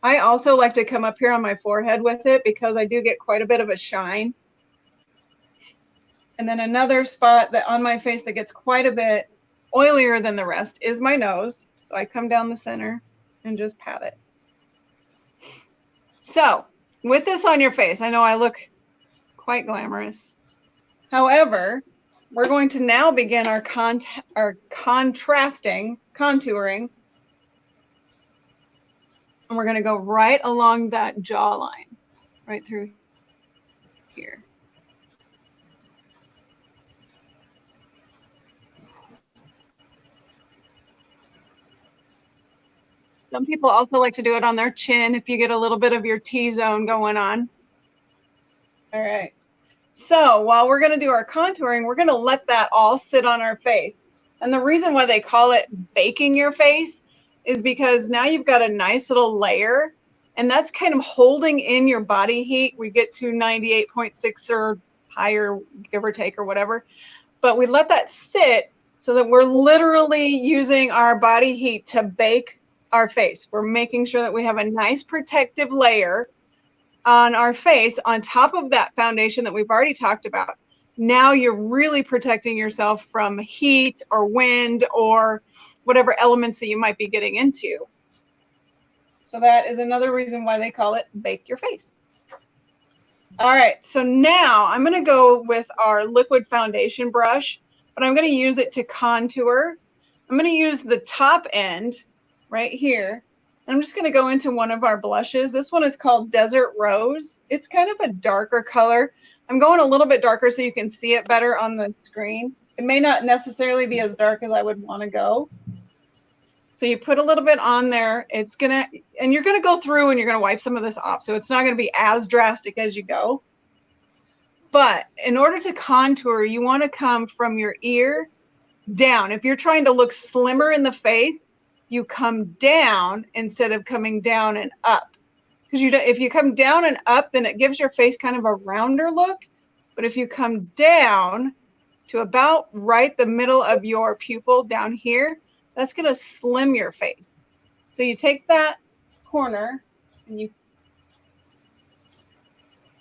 I also like to come up here on my forehead with it because I do get quite a bit of a shine. And then another spot that on my face that gets quite a bit oilier than the rest is my nose. So I come down the center and just pat it. So with this on your face, I know I look quite glamorous. However, we're going to now begin our contrasting, contouring. And we're going to go right along that jawline, right through here. Some people also like to do it on their chin if you get a little bit of your T-zone going on. All right. So while we're going to do our contouring, we're going to let that all sit on our face. And the reason why they call it baking your face is because now you've got a nice little layer, and that's kind of holding in your body heat. We get to 98.6 or higher, give or take or whatever. But we let that sit so that we're literally using our body heat to bake our face. We're making sure that we have a nice protective layer on our face on top of that foundation that we've already talked about. Now you're really protecting yourself from heat or wind or whatever elements that you might be getting into. So that is another reason why they call it bake your face. All right, so now I'm going to go with our liquid foundation brush, but I'm going to use it to contour. I'm going to use the top end right here. I'm just going to go into one of our blushes. This one is called Desert Rose. It's kind of a darker color. I'm going a little bit darker so you can see it better on the screen. It may not necessarily be as dark as I would want to go. So you put a little bit on there. It's going to, and you're going to go through and you're going to wipe some of this off. So it's not going to be as drastic as you go. But in order to contour, you want to come from your ear down. If you're trying to look slimmer in the face, you come down instead of coming down and up. Because if you come down and up, then it gives your face kind of a rounder look. But if you come down to about right the middle of your pupil down here, that's going to slim your face. So you take that corner and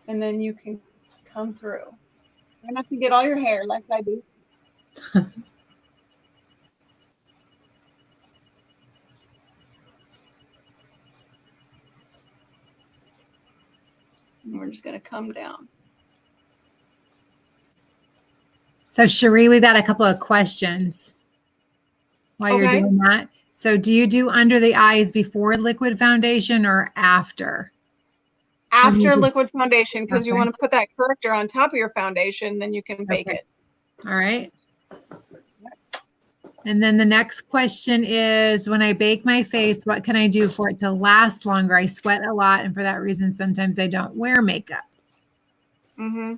then you can come through. You're going to have to get all your hair like I do. And we're just going to come down. So Cherie, we've got a couple of questions while you're doing that. So do you do under the eyes before liquid foundation or after? After liquid foundation, because you want to put that corrector on top of your foundation, then you can bake it. All right. And then the next question is, when I bake my face, what can I do for it to last longer? I sweat a lot, and for that reason, sometimes I don't wear makeup. Mm-hmm.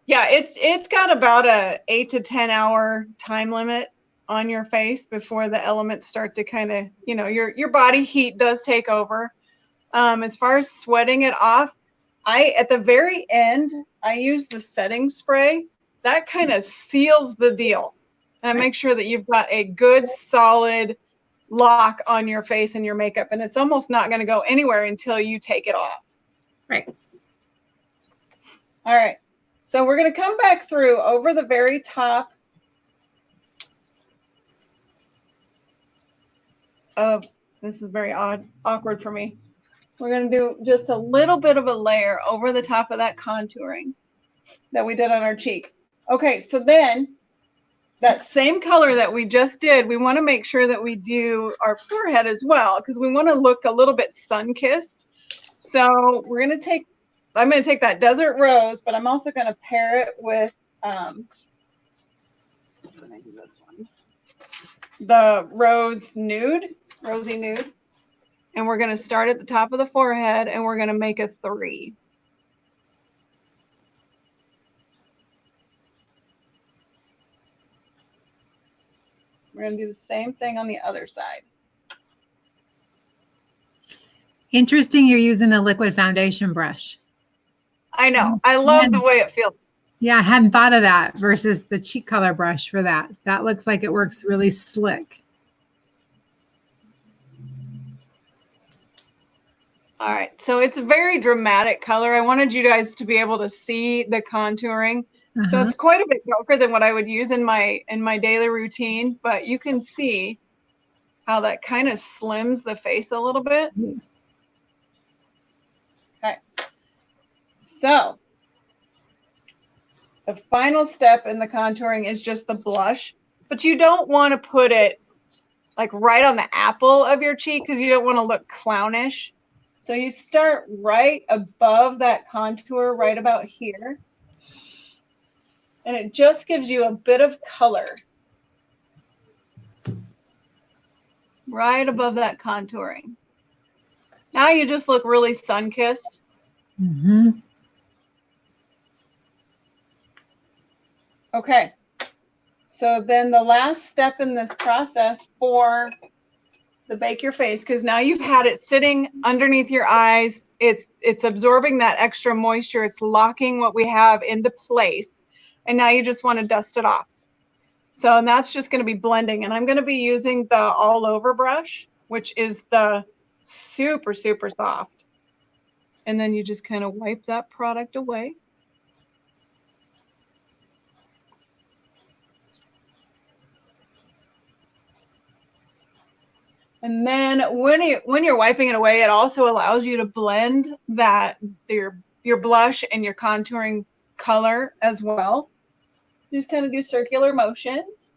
Yeah, it's got about a 8 to 10 hour time limit on your face before the elements start to kind of, your body heat does take over. As far as sweating it off, at the very end, I use the setting spray. That kind of seals the deal. And make sure that you've got a good solid lock on your face and your makeup, and it's almost not going to go anywhere until you take it off. Right. All right. So we're going to come back through over the very top of, this is very awkward for me. We're going to do just a little bit of a layer over the top of that contouring that we did on our cheek. Okay, so then that same color that we just did, we want to make sure that we do our forehead as well, because we want to look a little bit sun-kissed. So I'm going to take that Desert Rose, but I'm also going to pair it with, this one, the Rosy Nude. And we're going to start at the top of the forehead, and we're going to make a 3. We're going to do the same thing on the other side. Interesting, you're using a liquid foundation brush. I know. I love the way it feels. Yeah, I hadn't thought of that versus the cheek color brush for that. That looks like it works really slick. All right, so it's a very dramatic color. I wanted you guys to be able to see the contouring. So it's quite a bit darker than what I would use in my daily routine, but you can see how that kind of slims the face a little bit. Okay. So the final step in the contouring is just the blush, but you don't want to put it like right on the apple of your cheek because you don't want to look clownish. So you start right above that contour, right about here. And it just gives you a bit of color right above that contouring. Now you just look really sun-kissed. Okay. So then the last step in this process for the bake your face, because now you've had it sitting underneath your eyes. It's absorbing that extra moisture. It's locking what we have into place. And now you just want to dust it off. So and that's just going to be blending. And I'm going to be using the all over brush, which is the super, super soft. And then you just kind of wipe that product away. And then when you're wiping it away, it also allows you to blend that your blush and your contouring color as well. Just kind of do circular motions.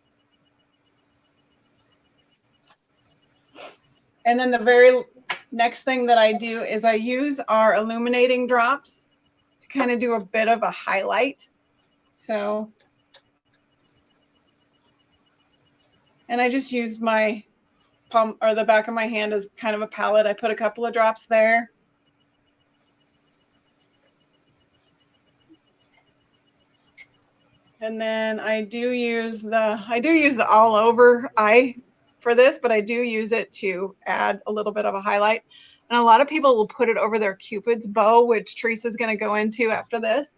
And then the very next thing that I do is I use our illuminating drops to kind of do a bit of a highlight. So, and I just use my palm or the back of my hand as kind of a palette. I put a couple of drops there. And then I do use the all over eye for this, but I do use it to add a little bit of a highlight. And a lot of people will put it over their Cupid's bow, which Teresa's going to go into after this.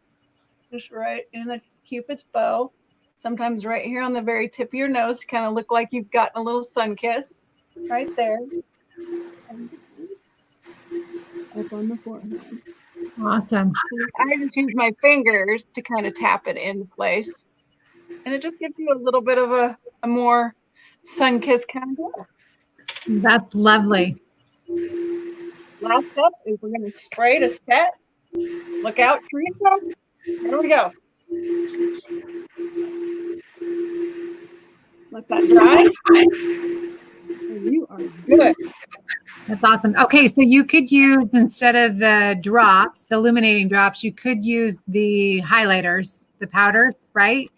Just right in the Cupid's bow. Sometimes right here on the very tip of your nose to kind of look like you've gotten a little sun kiss. Right there. Up on the forehead. Awesome. I just use my fingers to kind of tap it into place. And it just gives you a little bit of a more sun-kissed kind of look. That's lovely. Last step is we're going to spray to set. Look out, Teresa. There we go. Let that dry. And you are good. That's awesome. Okay, so you could use, instead of the drops, the illuminating drops, you could use the highlighters, the powders, right?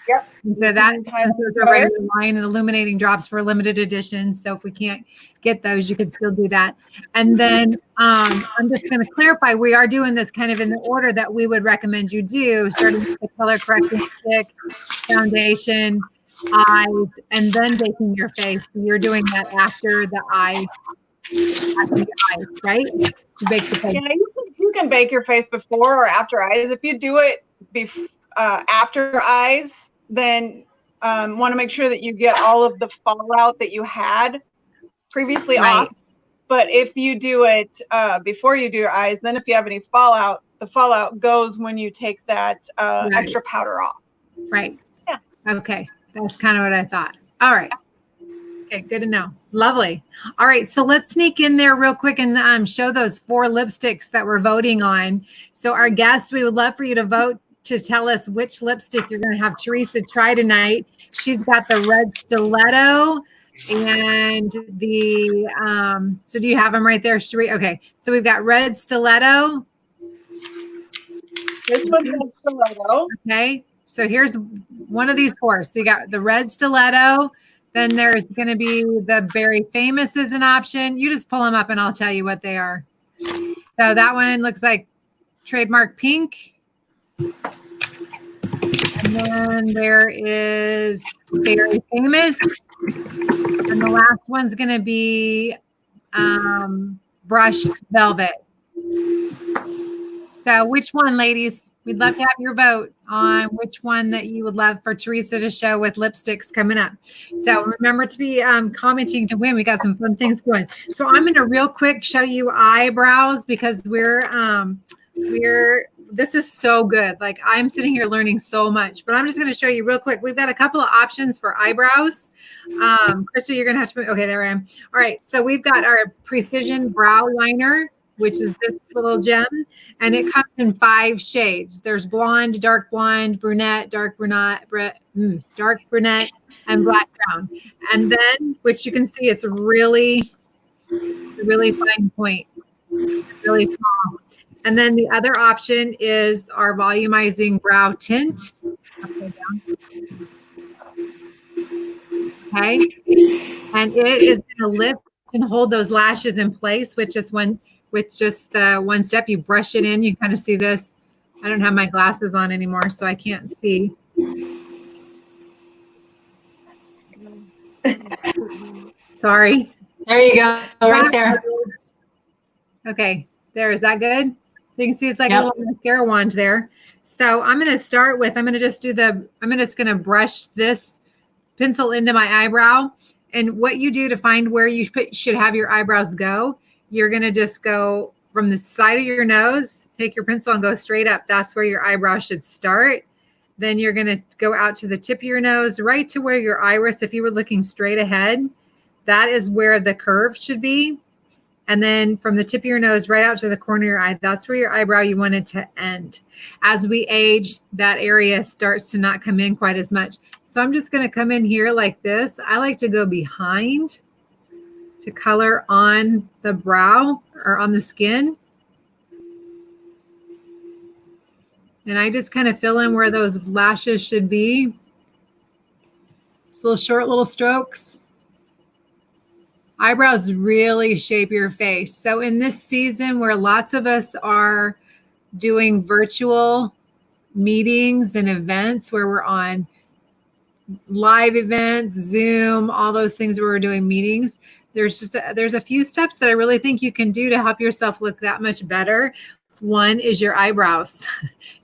Yep. And so that is a regular line, and illuminating drops for limited edition. So if we can't get those, you could still do that. And then I'm just going to clarify, we are doing this kind of in the order that we would recommend you do, starting with the color correcting stick, foundation, eyes, and then baking your face. So you're doing that after the eyes. Right? You bake the face. Yeah, you can bake your face before or after eyes. If you do it after eyes, then want to make sure that you get all of the fallout that you had previously off. But if you do it before you do your eyes, then if you have any fallout, the fallout goes when you take that extra powder off. Right. Yeah. Okay. That's kind of what I thought. All right. Okay, good to know. Lovely. All right, so let's sneak in there real quick and show those 4 lipsticks that we're voting on. So our guests, we would love for you to vote to tell us which lipstick you're going to have Teresa try tonight. She's got the red stiletto and the, so do you have them right there, Sheree? Okay. So we've got red stiletto. This one's red stiletto. Okay. So here's one of these four. So you got the red stiletto. Then there's going to be the Very Famous is an option. You just pull them up and I'll tell you what they are. So that one looks like trademark pink. And then there is Very Famous. And the last one's going to be Brushed Velvet. So which one, ladies? We'd love to have your vote on which one that you would love for Teresa to show with lipsticks coming up. So remember to be commenting to win. We got some fun things going. So I'm going to real quick show you eyebrows because this is so good. Like I'm sitting here learning so much, but I'm just going to show you real quick. We've got a couple of options for eyebrows. Krista, you're going to have to, okay, there I am. All right. So we've got our Precision Brow Liner, which is this little gem, and it comes in 5 shades. There's blonde, dark blonde, brunette, dark brunette, and black brown. And then, which you can see, it's really fine point, really small. And then the other option is our volumizing brow tint. Okay, and it is going to lift and hold those lashes in place with just one step. You brush it in. You kind of see this. I don't have my glasses on anymore, so I can't see. Sorry. There you go. Right there. Okay. There. Is that good? So you can see it's like a little mascara wand there. So I'm going to start with, I'm just going to brush this pencil into my eyebrow. And what you do to find where you should have your eyebrows go, you're going to just go from the side of your nose, take your pencil and go straight up. That's where your eyebrow should start. Then you're going to go out to the tip of your nose, right to where your iris, if you were looking straight ahead, that is where the curve should be. And then from the tip of your nose right out to the corner of your eye, that's where your eyebrow, you want it to end. As we age, that area starts to not come in quite as much. So I'm just going to come in here like this. I like to go behind to color on the brow or on the skin. And I just kind of fill in where those lashes should be. It's little short little strokes. Eyebrows really shape your face. So in this season where lots of us are doing virtual meetings and events where we're on live events, Zoom, all those things where we're doing meetings, there's a few steps that I really think you can do to help yourself look that much better. One is your eyebrows.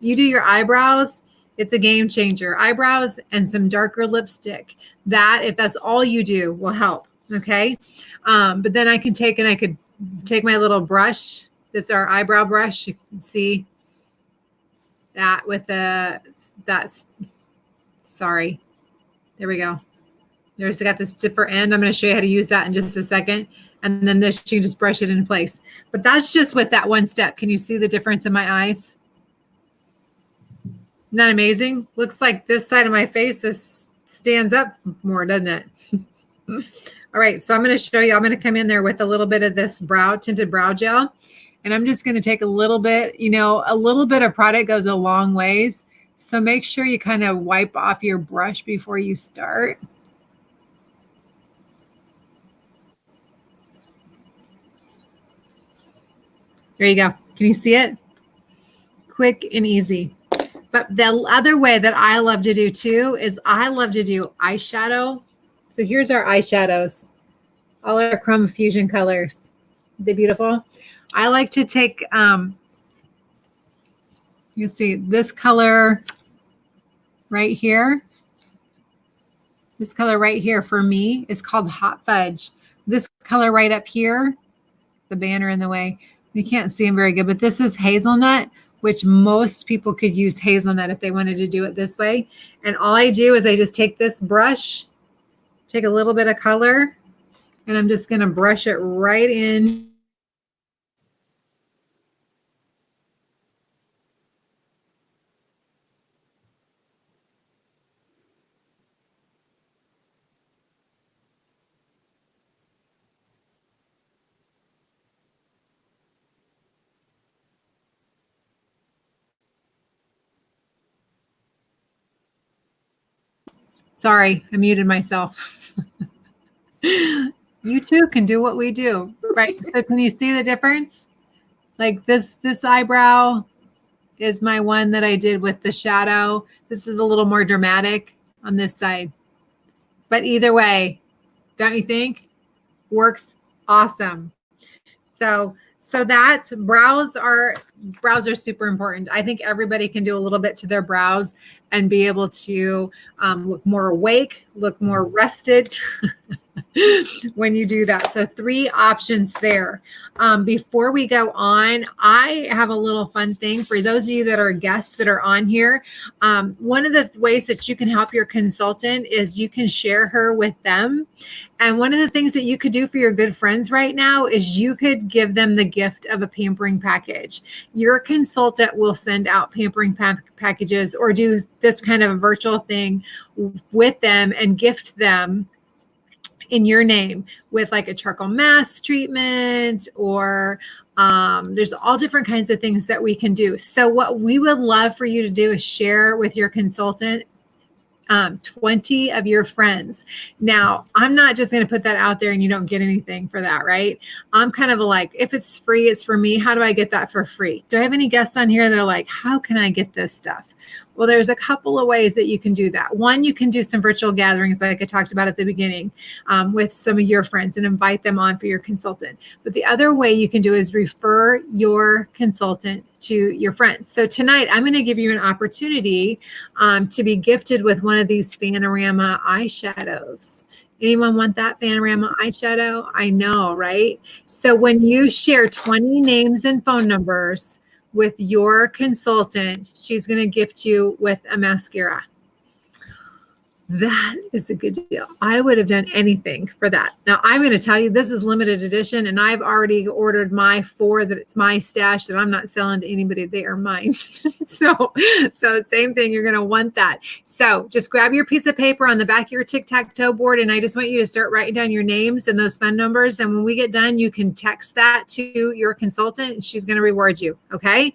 You do your eyebrows, it's a game changer. Eyebrows and some darker lipstick. That, if that's all you do, will help. Okay. But then I could take my little brush. That's our eyebrow brush. You can see that with sorry. There we go. There's got this stiffer end. I'm going to show you how to use that in just a second. And then this, you just brush it in place. But that's just with that one step. Can you see the difference in my eyes? Isn't that amazing? Looks like this side of my face stands up more, doesn't it? All right. So I'm going to show you. I'm going to come in there with a little bit of this tinted brow gel. And I'm just going to take a little bit, a little bit of product goes a long ways. So make sure you kind of wipe off your brush before you start. There you go. Can you see it? Quick and easy. But the other way that I love to do too is I love to do eyeshadow. So here's our eyeshadows. All our Chroma Fusion colors. They're beautiful. I like to take, you see this color right here. This color right here for me is called Hot Fudge. This color right up here, the banner in the way, you can't see them very good, but this is Hazelnut, which most people could use hazelnut if they wanted to do it this way. And all I do is I just take this brush, take a little bit of color, and I'm just going to brush it right in. Sorry, I muted myself. You too can do what we do, right? So can you see the difference? Like this eyebrow is my one that I did with the shadow. This is a little more dramatic on this side. But either way, don't you think? Works awesome. So that's brows are super important. I think everybody can do a little bit to their brows and be able to look more awake, look more rested when you do that. So 3 options there. Before we go on, I have a little fun thing for those of you that are guests that are on here. One of the ways that you can help your consultant is you can share her with them. And one of the things that you could do for your good friends right now is you could give them the gift of a pampering package. Your consultant will send out pampering packages or do this kind of a virtual thing with them and gift them in your name with like a charcoal mask treatment or there's all different kinds of things that we can do. So what we would love for you to do is share with your consultant 20 of your friends. Now, I'm not just going to put that out there and you don't get anything for that, right? I'm kind of like, if it's free, it's for me. How do I get that for free? Do I have any guests on here that are like, how can I get this stuff? Well, there's a couple of ways that you can do that. One, you can do some virtual gatherings like I talked about at the beginning with some of your friends and invite them on for your consultant. But the other way you can do is refer your consultant to your friends. So tonight, I'm going to give you an opportunity to be gifted with one of these Panorama eyeshadows. Anyone want that Panorama eyeshadow? I know, right? So when you share 20 names and phone numbers with your consultant, she's going to gift you with a mascara. That is a good deal. I would have done anything for that. Now, I'm going to tell you, this is limited edition, and I've already ordered my 4 that it's my stash that I'm not selling to anybody. They are mine. So same thing. You're going to want that. So just grab your piece of paper on the back of your tic-tac-toe board, and I just want you to start writing down your names and those phone numbers. And when we get done, you can text that to your consultant, and she's going to reward you. Okay?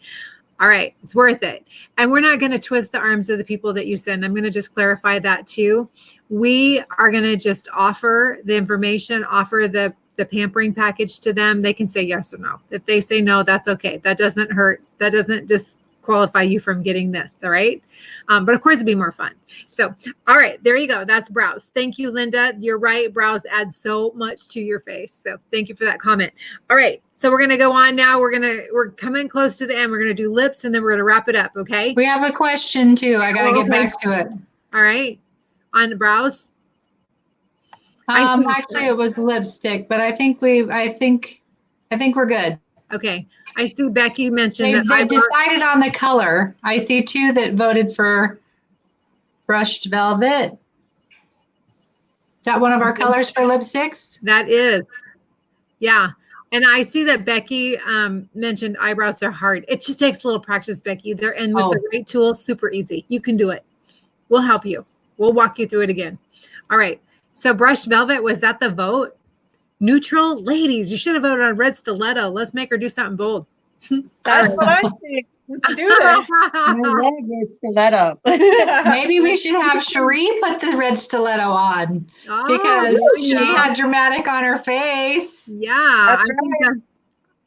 All right, it's worth it. And we're not going to twist the arms of the people that you send. I'm going to just clarify that too. We are going to just offer the information, offer the pampering package to them. They can say yes or no. If they say no, that's okay. That doesn't hurt. That doesn't disqualify you from getting this. All right. But of course, it'd be more fun. So, all right, there you go. That's brows. Thank you, Linda. You're right. Brows add so much to your face. So thank you for that comment. All right. So we're going to go on now. We're coming close to the end. We're going to do lips and then we're going to wrap it up. Okay. We have a question too. I got to get back to it. All right. On the brows. Actually it was lipstick, but I think we're good. Okay. I see Becky mentioned they decided on the color. I see 2 that voted for brushed velvet. Is that one of our colors for lipsticks? That is. Yeah. And I see that Becky mentioned eyebrows are hard. It just takes a little practice, Becky. With the right tools, super easy. You can do it. We'll help you. We'll walk you through it again. All right. So brushed velvet, was that the vote? Neutral? Ladies, you should have voted on red stiletto. Let's make her do something bold. That's what I think. Let's do it. My leg is stiletto. Maybe we should have Cherie put the red stiletto on because she had dramatic on her face. Yeah,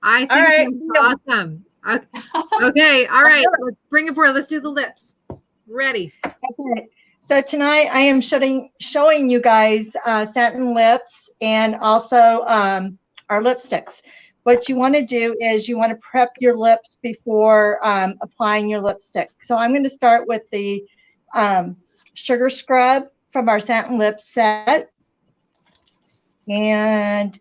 I think that's awesome. Okay, all right, let's bring it forward. Let's do the lips. Ready. Okay. So tonight I am showing you guys satin lips and also our lipsticks. What you want to do is you want to prep your lips before applying your lipstick. So I'm going to start with the sugar scrub from our satin lip set. And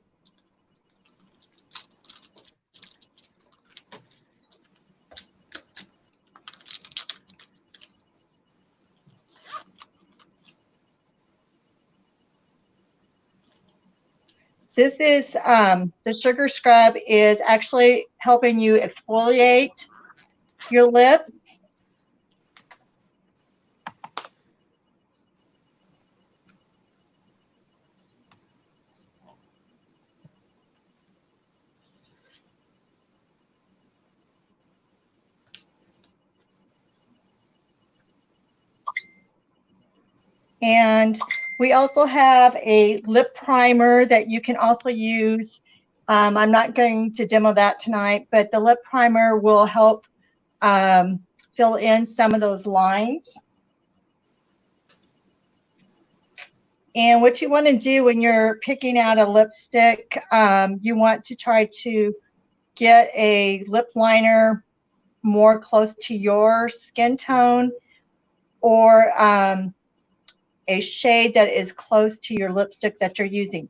this is the sugar scrub is actually helping you exfoliate your lips. And we also have a lip primer that you can also use. I'm not going to demo that tonight, but the lip primer will help fill in some of those lines. And what you want to do when you're picking out a lipstick, you want to try to get a lip liner more close to your skin tone, or a shade that is close to your lipstick that you're using.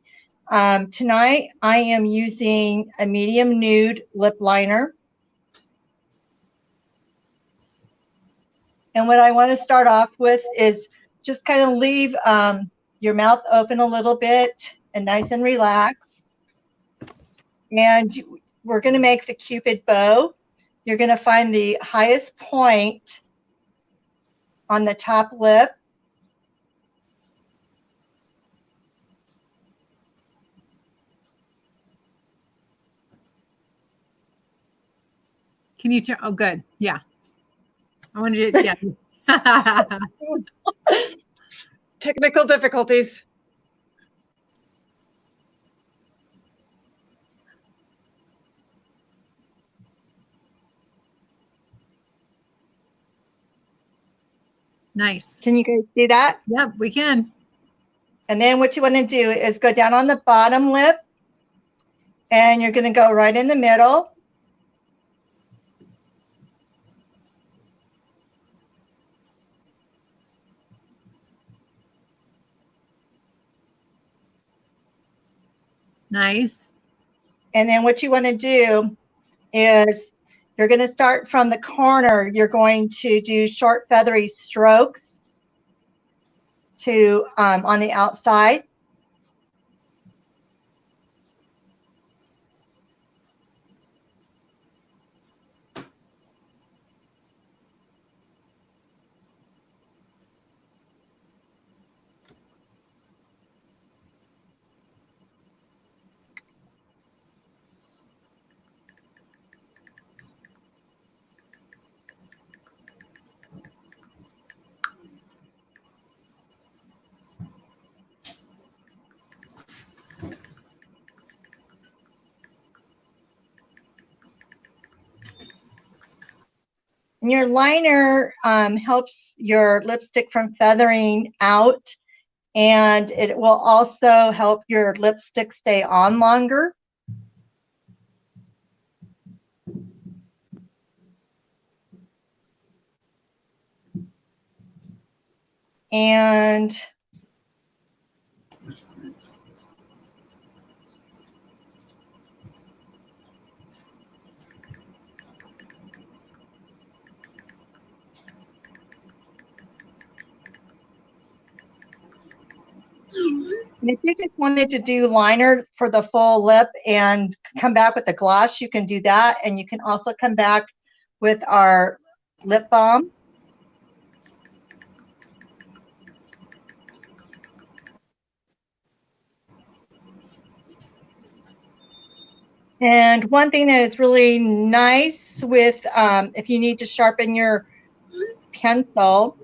Tonight, I am using a medium nude lip liner. And what I want to start off with is just kind of leave your mouth open a little bit and nice and relaxed. And we're going to make the Cupid bow. You're going to find the highest point on the top lip. Can you turn? Oh, good. Yeah. I wanted to, yeah. Technical difficulties. Nice. Can you guys see that? Yep, we can. And then what you want to do is go down on the bottom lip, and you're going to go right in the middle. Nice. And then what you want to do is you're going to start from the corner. You're going to do short feathery strokes to on the outside. And your liner helps your lipstick from feathering out, and it will also help your lipstick stay on longer. And if you just wanted to do liner for the full lip and come back with the gloss, you can do that. And you can also come back with our lip balm. And one thing that is really nice with, if you need to sharpen your pencil,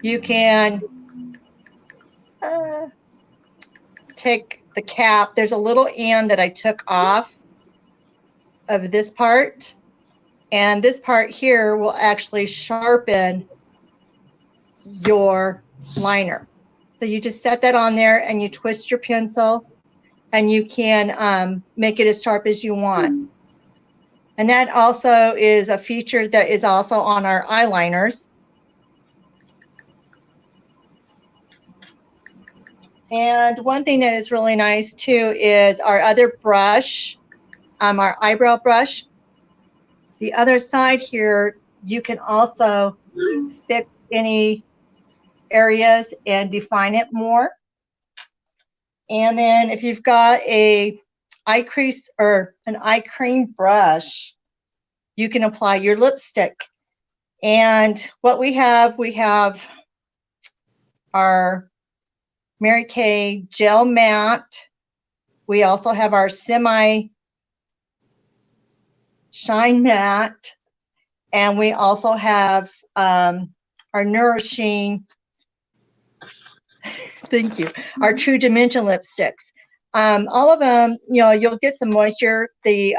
you can take the cap. There's a little end that I took off of this part, and this part here will actually sharpen your liner. So you just set that on there and you twist your pencil, and you can make it as sharp as you want. And that also is a feature that is also on our eyeliners. And one thing that is really nice too is our other brush, our eyebrow brush. The other side here, you can also fix any areas and define it more. And then if you've got a eye crease or an eye cream brush, you can apply your lipstick. And what we have our Mary Kay Gel Matte. We also have our Semi Shine Matte. And we also have our Nourishing Thank you. Our True Dimension lipsticks. All of them, you'll get some moisture. The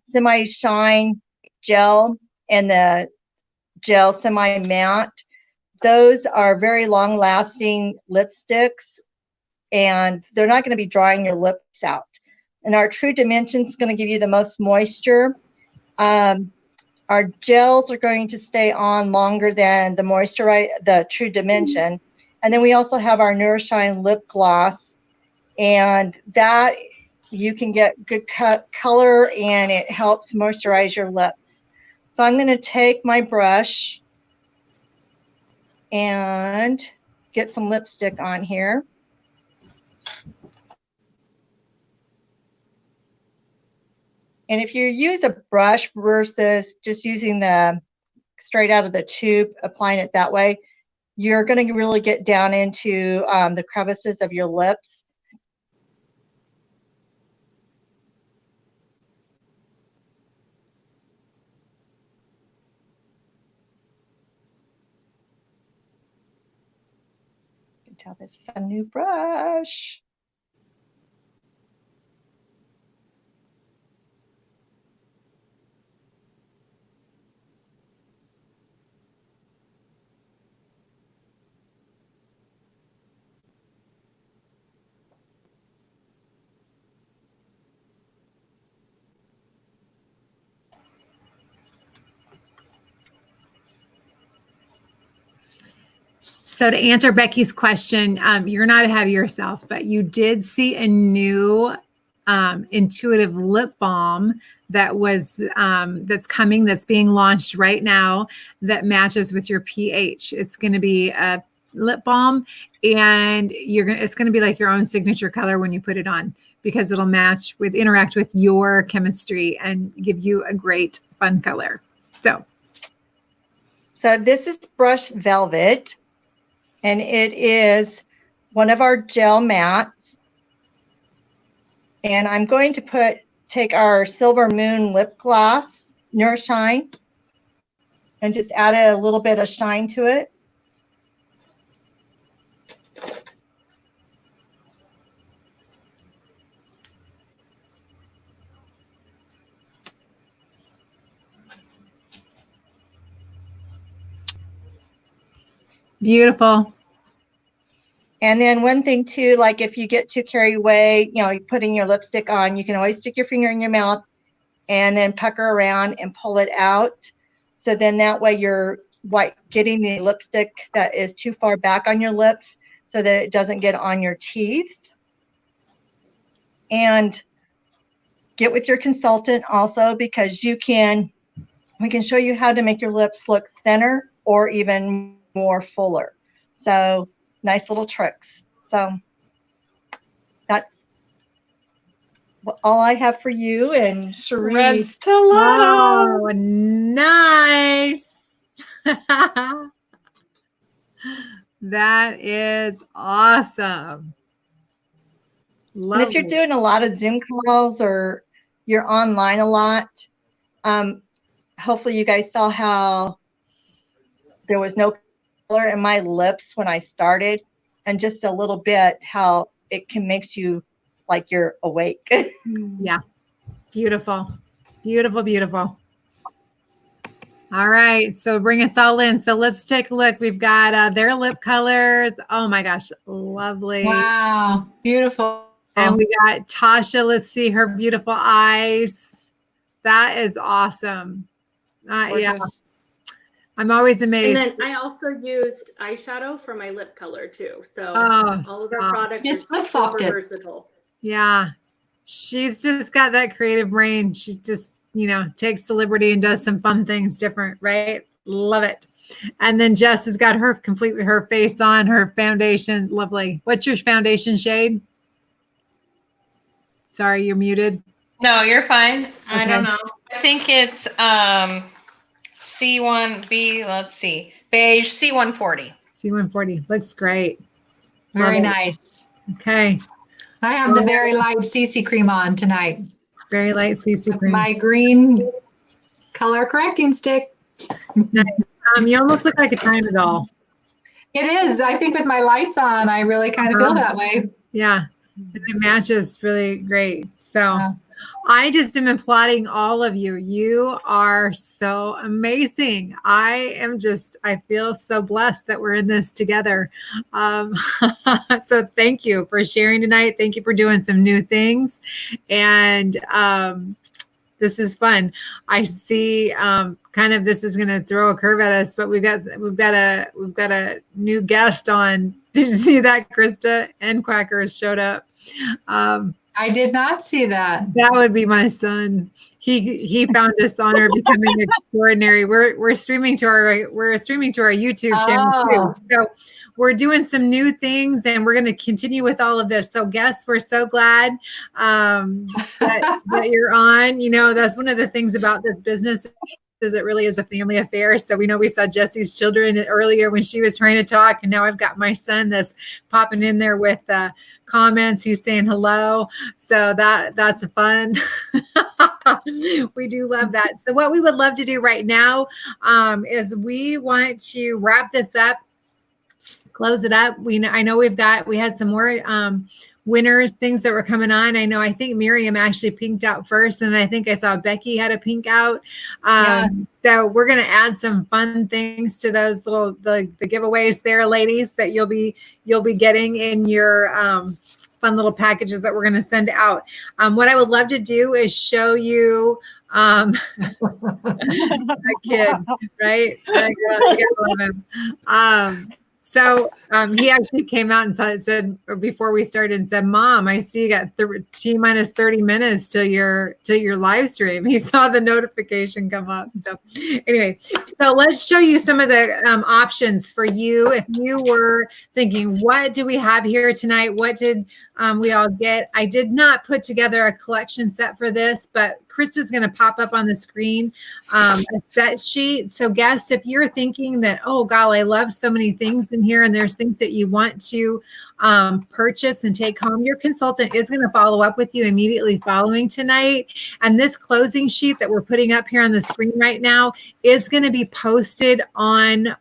semi-shine gel and the gel semi-matte, those are very long-lasting lipsticks, and they're not going to be drying your lips out. And our True Dimension is going to give you the most moisture. Our gels are going to stay on longer than the True Dimension. And then we also have our Nourishine lip gloss, and that you can get good color, and it helps moisturize your lips. So I'm going to take my brush and get some lipstick on here. And if you use a brush versus just using the straight out of the tube, applying it that way, you're going to really get down into the crevices of your lips. You can tell this is a new brush. So to answer Becky's question, you're not ahead of yourself, but you did see a new intuitive lip balm that was that's coming, that's being launched right now, that matches with your pH. It's going to be a lip balm, and it's going to be like your own signature color when you put it on, because it'll interact with your chemistry and give you a great fun color. So this is Brush Velvet, and it is one of our gel mattes. And I'm going to take our Silver Moon lip gloss, Nourishine, and just add a little bit of shine to it. beautiful. And then one thing too, like if you get too carried away, you're putting your lipstick on, you can always stick your finger in your mouth and then pucker around and pull it out. So then that way you're getting the lipstick that is too far back on your lips so that it doesn't get on your teeth. And get with your consultant also, because we can show you how to make your lips look thinner or even more fuller. So nice little tricks. So that's all I have for you. And Cherie. Red stiletto. Oh, nice. That is awesome. And if you're doing a lot of Zoom calls or you're online a lot, hopefully you guys saw how there was no color in my lips when I started, and just a little bit how it makes you like you're awake. Yeah. Beautiful. Beautiful, beautiful. All right. So bring us all in. So let's take a look. We've got their lip colors. Oh my gosh. Lovely. Wow. Beautiful. And we got Tasha. Let's see her beautiful eyes. That is awesome. Yeah. I'm always amazed. And then I also used eyeshadow for my lip color too. So all of our products Just are flip-flopped super it. versatile. Yeah. She's just got that creative brain. She just, takes the liberty and does some fun things different, right? Love it. And then Jess has got her complete with her face on, her foundation. Lovely. What's your foundation shade? Sorry, you're muted. No, you're fine. Okay. I Okay. don't know. I think it's C1B, let's see, beige C140. C140. Looks great. Very Love it. nice. Okay. I have the very light CC cream on tonight. Very light CC With cream. my green color correcting stick. Nice. You almost look like a China doll. It is. I think with my lights on, I really kind of feel that way. Yeah. It matches really great. So Yeah. I just am applauding all of you. You are so amazing. I feel so blessed that we're in this together. So thank you for sharing tonight. Thank you for doing some new things. And this is fun. I see kind of this is going to throw a curve at us, but we've got a new guest on. Did you see that? Krista and Quackers showed up. I did not see that. That would be my son. He found this honor becoming extraordinary. We're streaming to our YouTube channel too. So we're doing some new things, and we're going to continue with all of this. So guests, we're so glad that you're on. You know, that's one of the things about this business is it really is a family affair. So we saw Jesse's children earlier when she was trying to talk, and now I've got my son that's popping in there with comments. He's saying hello. So that's fun. We do love that. So what we would love to do right now is we want to wrap this up, close it up. I know we had some more winners, things that were coming on. I think Miriam actually pinked out first, and I think I saw Becky had a pink out. So we're going to add some fun things to those the giveaways there, ladies, that you'll be getting in your fun little packages that we're going to send out. What I would love to do is show you a kid, right? I love him. So he actually came out and said before we started and said, "Mom, I see you got T-minus 30 minutes till your live stream." He saw the notification come up. So anyway, so let's show you some of the options for you. If you were thinking, what do we have here tonight? What did we all get? I did not put together a collection set for this, but Krista's going to pop up on the screen a set sheet. So guests, if you're thinking that, oh, golly, I love so many things in here and there's things that you want to purchase and take home, your consultant is going to follow up with you immediately following tonight. And this closing sheet that we're putting up here on the screen right now is going to be posted on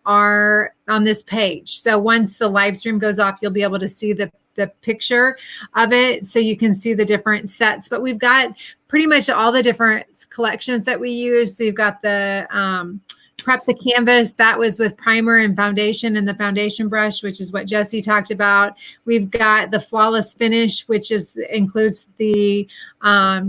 this page. So once the live stream goes off, you'll be able to see the picture of it so you can see the different sets. But we've got pretty much all the different collections that we use. So you've got the Prep the Canvas. That was with primer and foundation and the foundation brush, which is what Jesse talked about. We've got the Flawless Finish, which includes the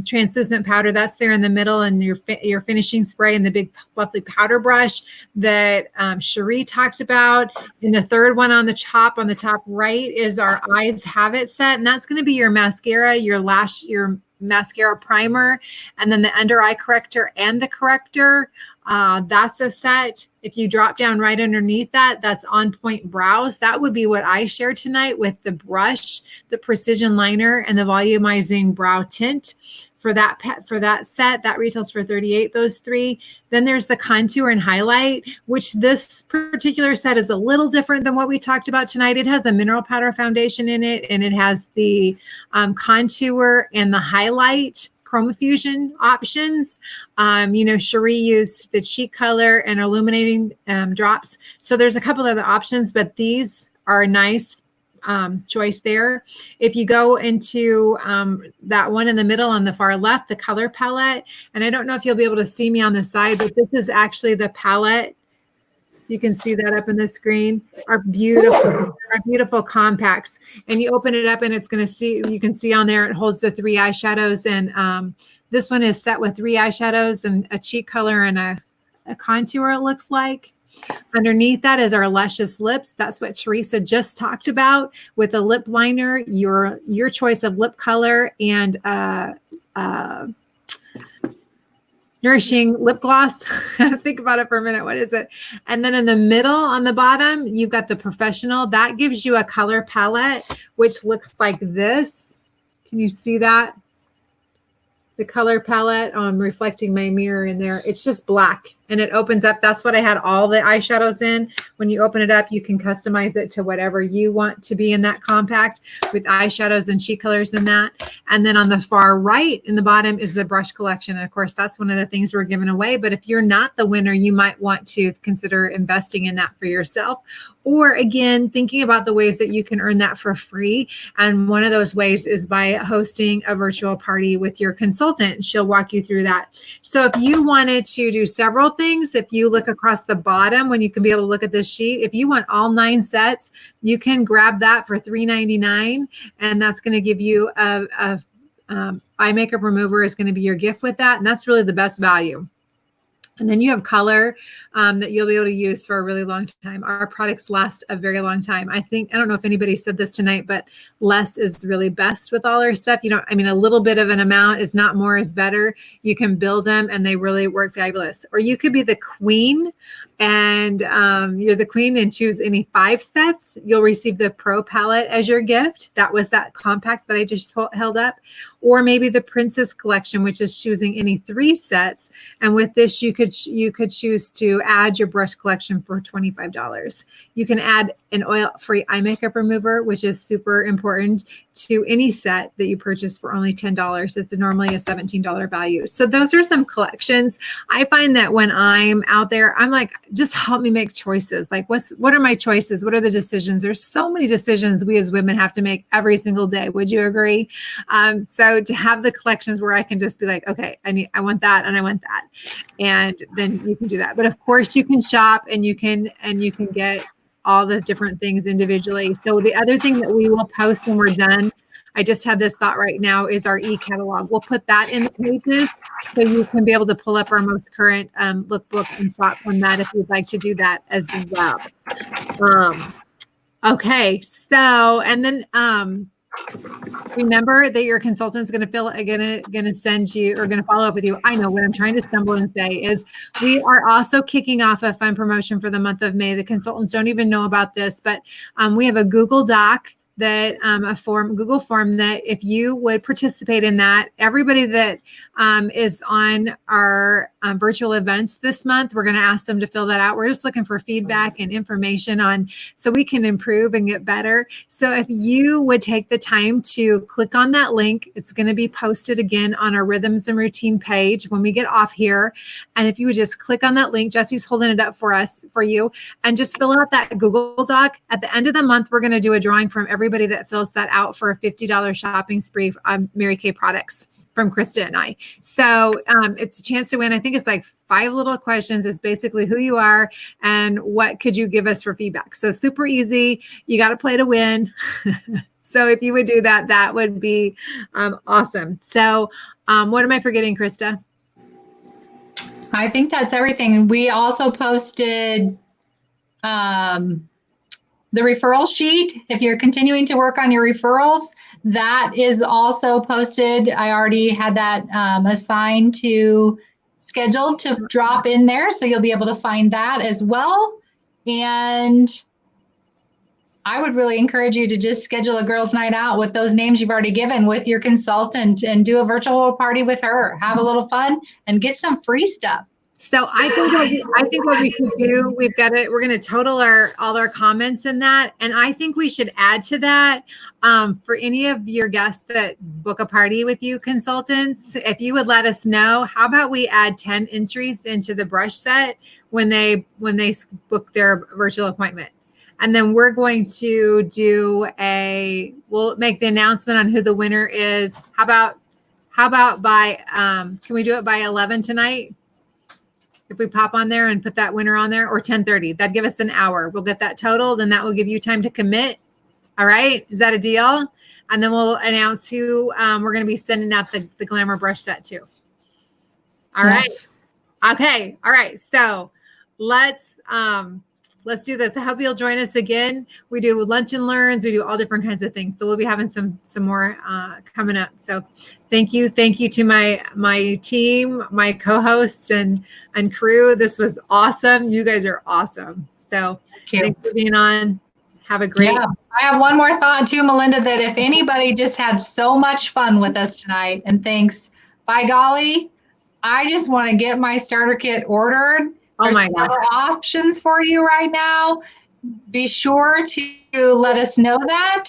translucent powder. That's there in the middle, and your finishing spray and the big fluffy powder brush that Cherie talked about. And the third one on the top right is our Eyes Have It set. And that's going to be your mascara, your mascara primer, and then the under eye corrector and the corrector. That's a set. If you drop down right underneath that, that's On Point Brows. That would be what I shared tonight with the brush, the precision liner, and the volumizing brow tint. For that set, that retails for $38, those three. Then there's the contour and highlight, which this particular set is a little different than what we talked about tonight. It has a mineral powder foundation in it, and it has the contour and the highlight chroma fusion options. Cherie used the cheek color and illuminating drops. So there's a couple other options, but these are a nice choice there. If you go into that one in the middle on the far left, the color palette, and I don't know if you'll be able to see me on the side, but this is actually the palette. You can see that up in the screen. Our beautiful compacts. And you open it up and you can see on there, it holds the 3 eyeshadows. And this one is set with 3 eyeshadows and a cheek color and a contour, it looks like. Underneath that is our Luscious Lips. That's what Teresa just talked about with a lip liner, your choice of lip color, and Nourishing Lip Gloss. Think about it for a minute. What is it? And then in the middle on the bottom, you've got the Professional. That gives you a color palette, which looks like this. Can you see that? The color palette, reflecting my mirror in there. It's just black. and it opens up. That's what I had all the eyeshadows in. When you open it up, you can customize it to whatever you want to be in that compact with eyeshadows and cheek colors in that. And then on the far right in the bottom is the brush collection. And of course, that's one of the things we're giving away. But if you're not the winner, you might want to consider investing in that for yourself. Or again, thinking about the ways that you can earn that for free. And one of those ways is by hosting a virtual party with your consultant. She'll walk you through that. So if you wanted to do several things, if you look across the bottom, when you can be able to look at this sheet, if you want all 9 sets, you can grab that for $3.99. And that's going to give you eye makeup remover is going to be your gift with that. And that's really the best value. And then you have color that you'll be able to use for a really long time. Our products last a very long time. I don't know if anybody said this tonight, but less is really best with all our stuff. A little bit of an amount is not more is better. You can build them and they really work fabulous. Or you could be the queen and you're the queen and choose any 5 sets. You'll receive the Pro palette as your gift. That was that compact that I just held up. Or maybe the Princess collection, which is choosing any 3 sets. And with this, you could choose to add your brush collection for $25. You can add an oil-free eye makeup remover, which is super important, to any set that you purchase for only $10. It's normally a $17 value. So those are some collections. I find that when I'm out there, I'm like, just help me make choices. Like, what are my choices? What are the decisions? There's so many decisions we as women have to make every single day. Would you agree? So to have the collections where I can just be like, okay, I want that and I want that. And then you can do that. But of course you can shop and you can get all the different things individually. So the other thing that we will post when we're done, I just had this thought right now, is our e-catalog. We'll put that in the pages so you can be able to pull up our most current lookbook and shop from that if you'd like to do that as well. Okay, so, and then remember that your consultant is going to send you or going to follow up with you. I know what I'm trying to stumble and say is we are also kicking off a fun promotion for the month of May. The consultants don't even know about this, but we have a Google Doc that Google form that if you would participate in that, everybody that is on our virtual events this month, we're going to ask them to fill that out. We're just looking for feedback and information on so we can improve and get better. So if you would take the time to click on that link, it's going to be posted again on our Rhythms and Routine page when we get off here. And if you would just click on that link, Jesse's holding it up for you, and just fill out that Google Doc. At the end of the month, we're going to do a drawing from everybody that fills that out for a $50 shopping spree on Mary Kay products from Krista and I. So it's a chance to win. I think it's like 5 little questions. It's basically who you are and what could you give us for feedback. So super easy. You got to play to win. So if you would do that, that would be awesome. So what am I forgetting, Krista? I think that's everything. We also posted the referral sheet. If you're continuing to work on your referrals, that is also posted. I already had that assigned to scheduled to drop in there. So you'll be able to find that as well. And I would really encourage you to just schedule a girls' night out with those names you've already given with your consultant and do a virtual party with her. Have a little fun and get some free stuff. So I think what we should do, we're going to total all our comments in that. And I think we should add to that for any of your guests that book a party with you consultants, if you would let us know, how about we add 10 entries into the brush set when they book their virtual appointment. And then we're going to we'll make the announcement on who the winner is. How about by, can we do it by 11 tonight? If we pop on there and put that winner on there, or 10:30, that'd give us an hour. We'll get that total, then that will give you time to commit. All right. Is that a deal? And then we'll announce who we're going to be sending out the Glamour brush set to. All yes. Right. Okay. All right. So let's do this. I hope you'll join us again. We do lunch and learns. We do all different kinds of things. So we'll be having some more coming up. So thank you. Thank you to my team, my co-hosts and crew. This was awesome. You guys are awesome. So thanks for being on. Have a great. Yeah. I have one more thought too, Melinda, that if anybody just had so much fun with us tonight and thinks, by golly, I just want to get my starter kit ordered Oh There's my gosh. several options for you right now. Be sure to let us know that,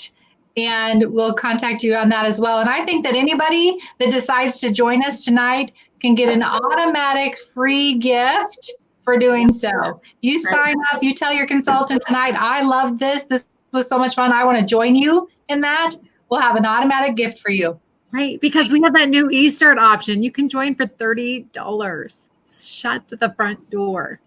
and we'll contact you on that as well. And I think that anybody that decides to join us tonight can get an automatic free gift for doing so. You sign up, you tell your consultant tonight, I love this. This was so much fun. I want to join you in that. We'll have an automatic gift for you. Right, because we have that new eStart option. You can join for $30. Shut to the front door.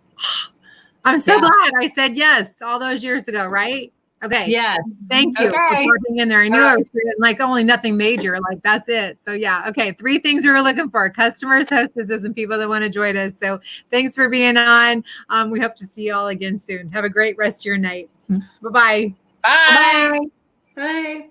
I'm so glad I said yes all those years ago, right? Okay. Yes. Thank you Okay. for popping in there. I knew I was like only nothing major. Like that's it. So yeah. Okay. 3 things we were looking for: customers, hostesses, and people that want to join us. So thanks for being on. We hope to see you all again soon. Have a great rest of your night. Bye-bye. Bye. Bye. Bye.